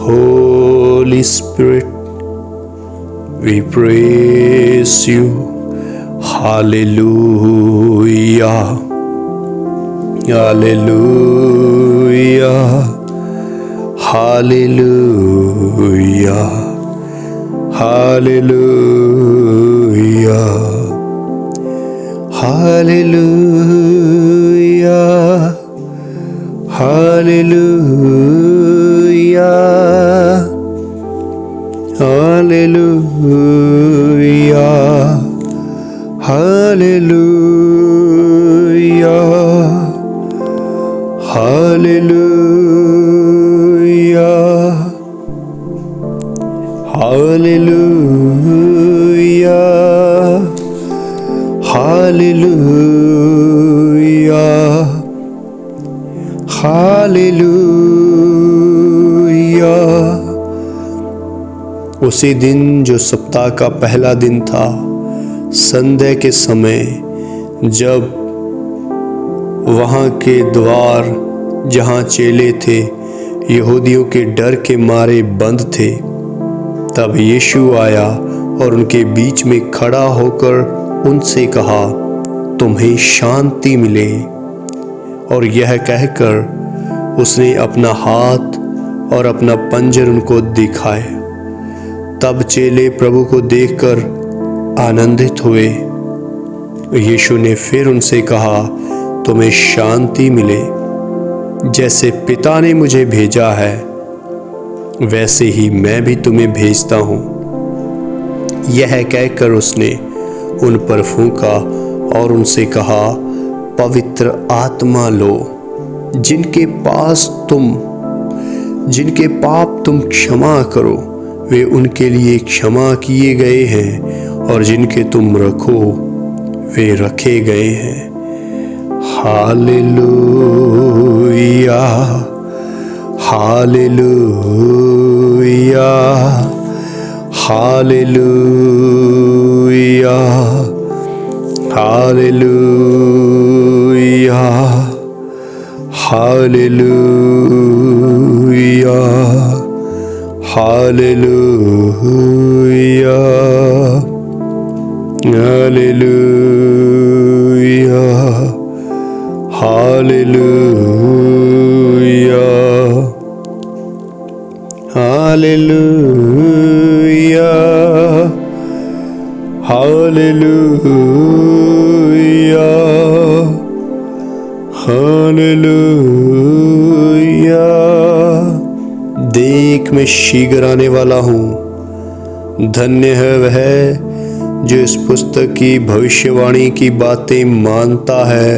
Holy Spirit, we praise you. Hallelujah, hallelujah, hallelujah, hallelujah, hallelujah, hallelujah, hallelujah, hallelujah, hallelujah, hallelujah, hallelujah, hallelujah। उसी दिन जो सप्ताह का पहला दिन था, संध्या के समय, जब वहाँ के द्वार जहाँ चेले थे यहूदियों के डर के मारे बंद थे, तब यीशु आया और उनके बीच में खड़ा होकर उनसे कहा, तुम्हें शांति मिले। और यह कहकर उसने अपना हाथ और अपना पंजर उनको दिखाए। तब चेले प्रभु को देखकर आनंदित हुए। यीशु ने फिर उनसे कहा, तुम्हें शांति मिले। जैसे पिता ने मुझे भेजा है वैसे ही मैं भी तुम्हें भेजता हूँ। यह कहकर उसने उन पर फूंका और उनसे कहा, पवित्र आत्मा लो। जिनके पाप तुम क्षमा करो वे उनके लिए क्षमा किए गए हैं, और जिनके तुम रखो वे रखे गए हैं। Hallelujah, hallelujah, hallelujah, hallelujah, hallelujah, hallelujah, hallelujah, hallelujah, hallelujah, hallelujah, hallelujah. देख मैं शीघ्र आने वाला हूँ। धन्य है वह जो इस पुस्तक की भविष्यवाणी की बातें मानता है।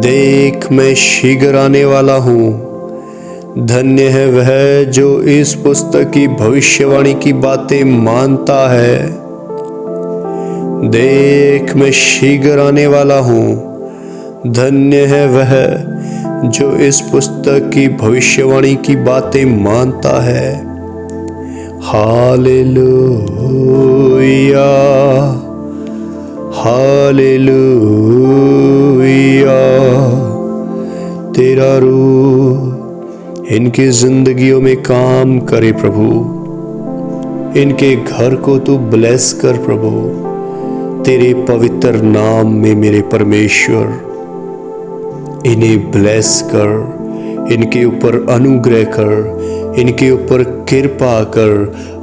देख मैं शीघ्र आने वाला हूँ। धन्य है वह जो इस पुस्तक की भविष्यवाणी की बातें मानता है। देख मैं शीघ्र आने वाला हूँ। धन्य है वह जो इस पुस्तक की भविष्यवाणी की बातें मानता है। Hallelujah, hallelujah. तेरा रूह इनकी जिंदगियों में काम करे प्रभु। इनके घर को तू ब्लेस कर प्रभु। तेरे पवित्र नाम में मेरे परमेश्वर इन्हें ब्लेस कर, इनके ऊपर अनुग्रह कर, इनके ऊपर कृपा कर,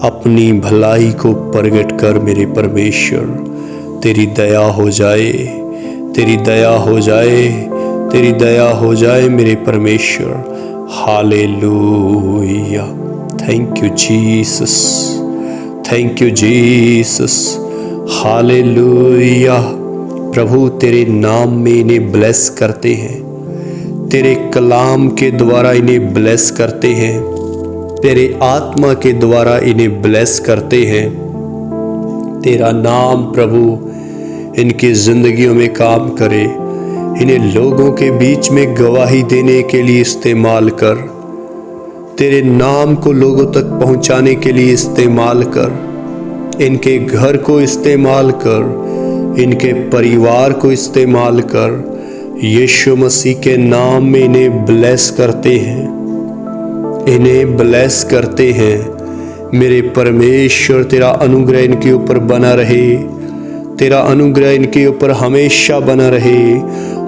अपनी भलाई को प्रगट कर मेरे परमेश्वर। तेरी दया हो जाए, तेरी दया हो जाए, तेरी दया हो जाए मेरे परमेश्वर। Hallelujah. Thank you Jesus, thank you Jesus. Hallelujah. प्रभु तेरे नाम में इन्हें ब्लेस करते हैं, तेरे कलाम के द्वारा इन्हें ब्लेस करते हैं, तेरे आत्मा के द्वारा इन्हें ब्लेस करते हैं। तेरा नाम प्रभु इनकी जिंदगियों में काम करे। इन्हें लोगों के बीच में गवाही देने के लिए इस्तेमाल कर। तेरे नाम को लोगों तक पहुंचाने के लिए इस्तेमाल कर। इनके घर को इस्तेमाल कर, इनके परिवार को इस्तेमाल कर। यीशु मसीह के नाम में इन्हें ब्लेस करते हैं, इन्हें ब्लेस करते हैं। मेरे परमेश्वर तेरा अनुग्रह इनके ऊपर बना रहे, तेरा अनुग्रह इनके ऊपर हमेशा बना रहे।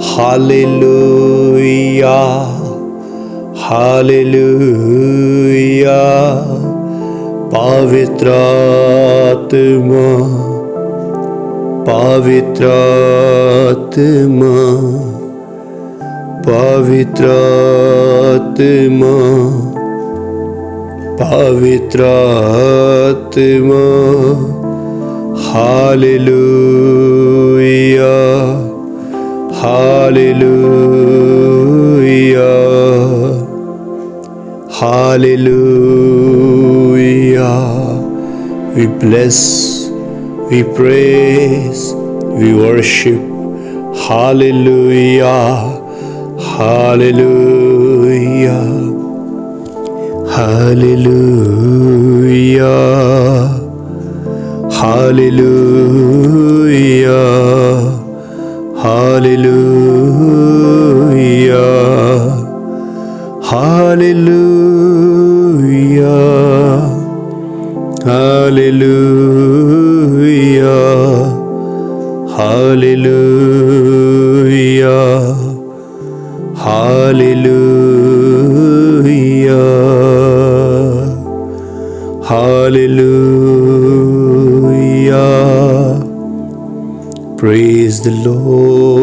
Hallelujah, hallelujah. पवित्र आत्मा, पवित्र आत्मा, पवित्र आत्मा, पवित्र आत्मा। Hallelujah, hallelujah, hallelujah. We bless, we praise, we worship. Hallelujah, hallelujah, hallelujah, hallelujah, hallelujah, hallelujah, hallelujah, hallelujah, Hallelujah. Hallelujah. Praise the Lord.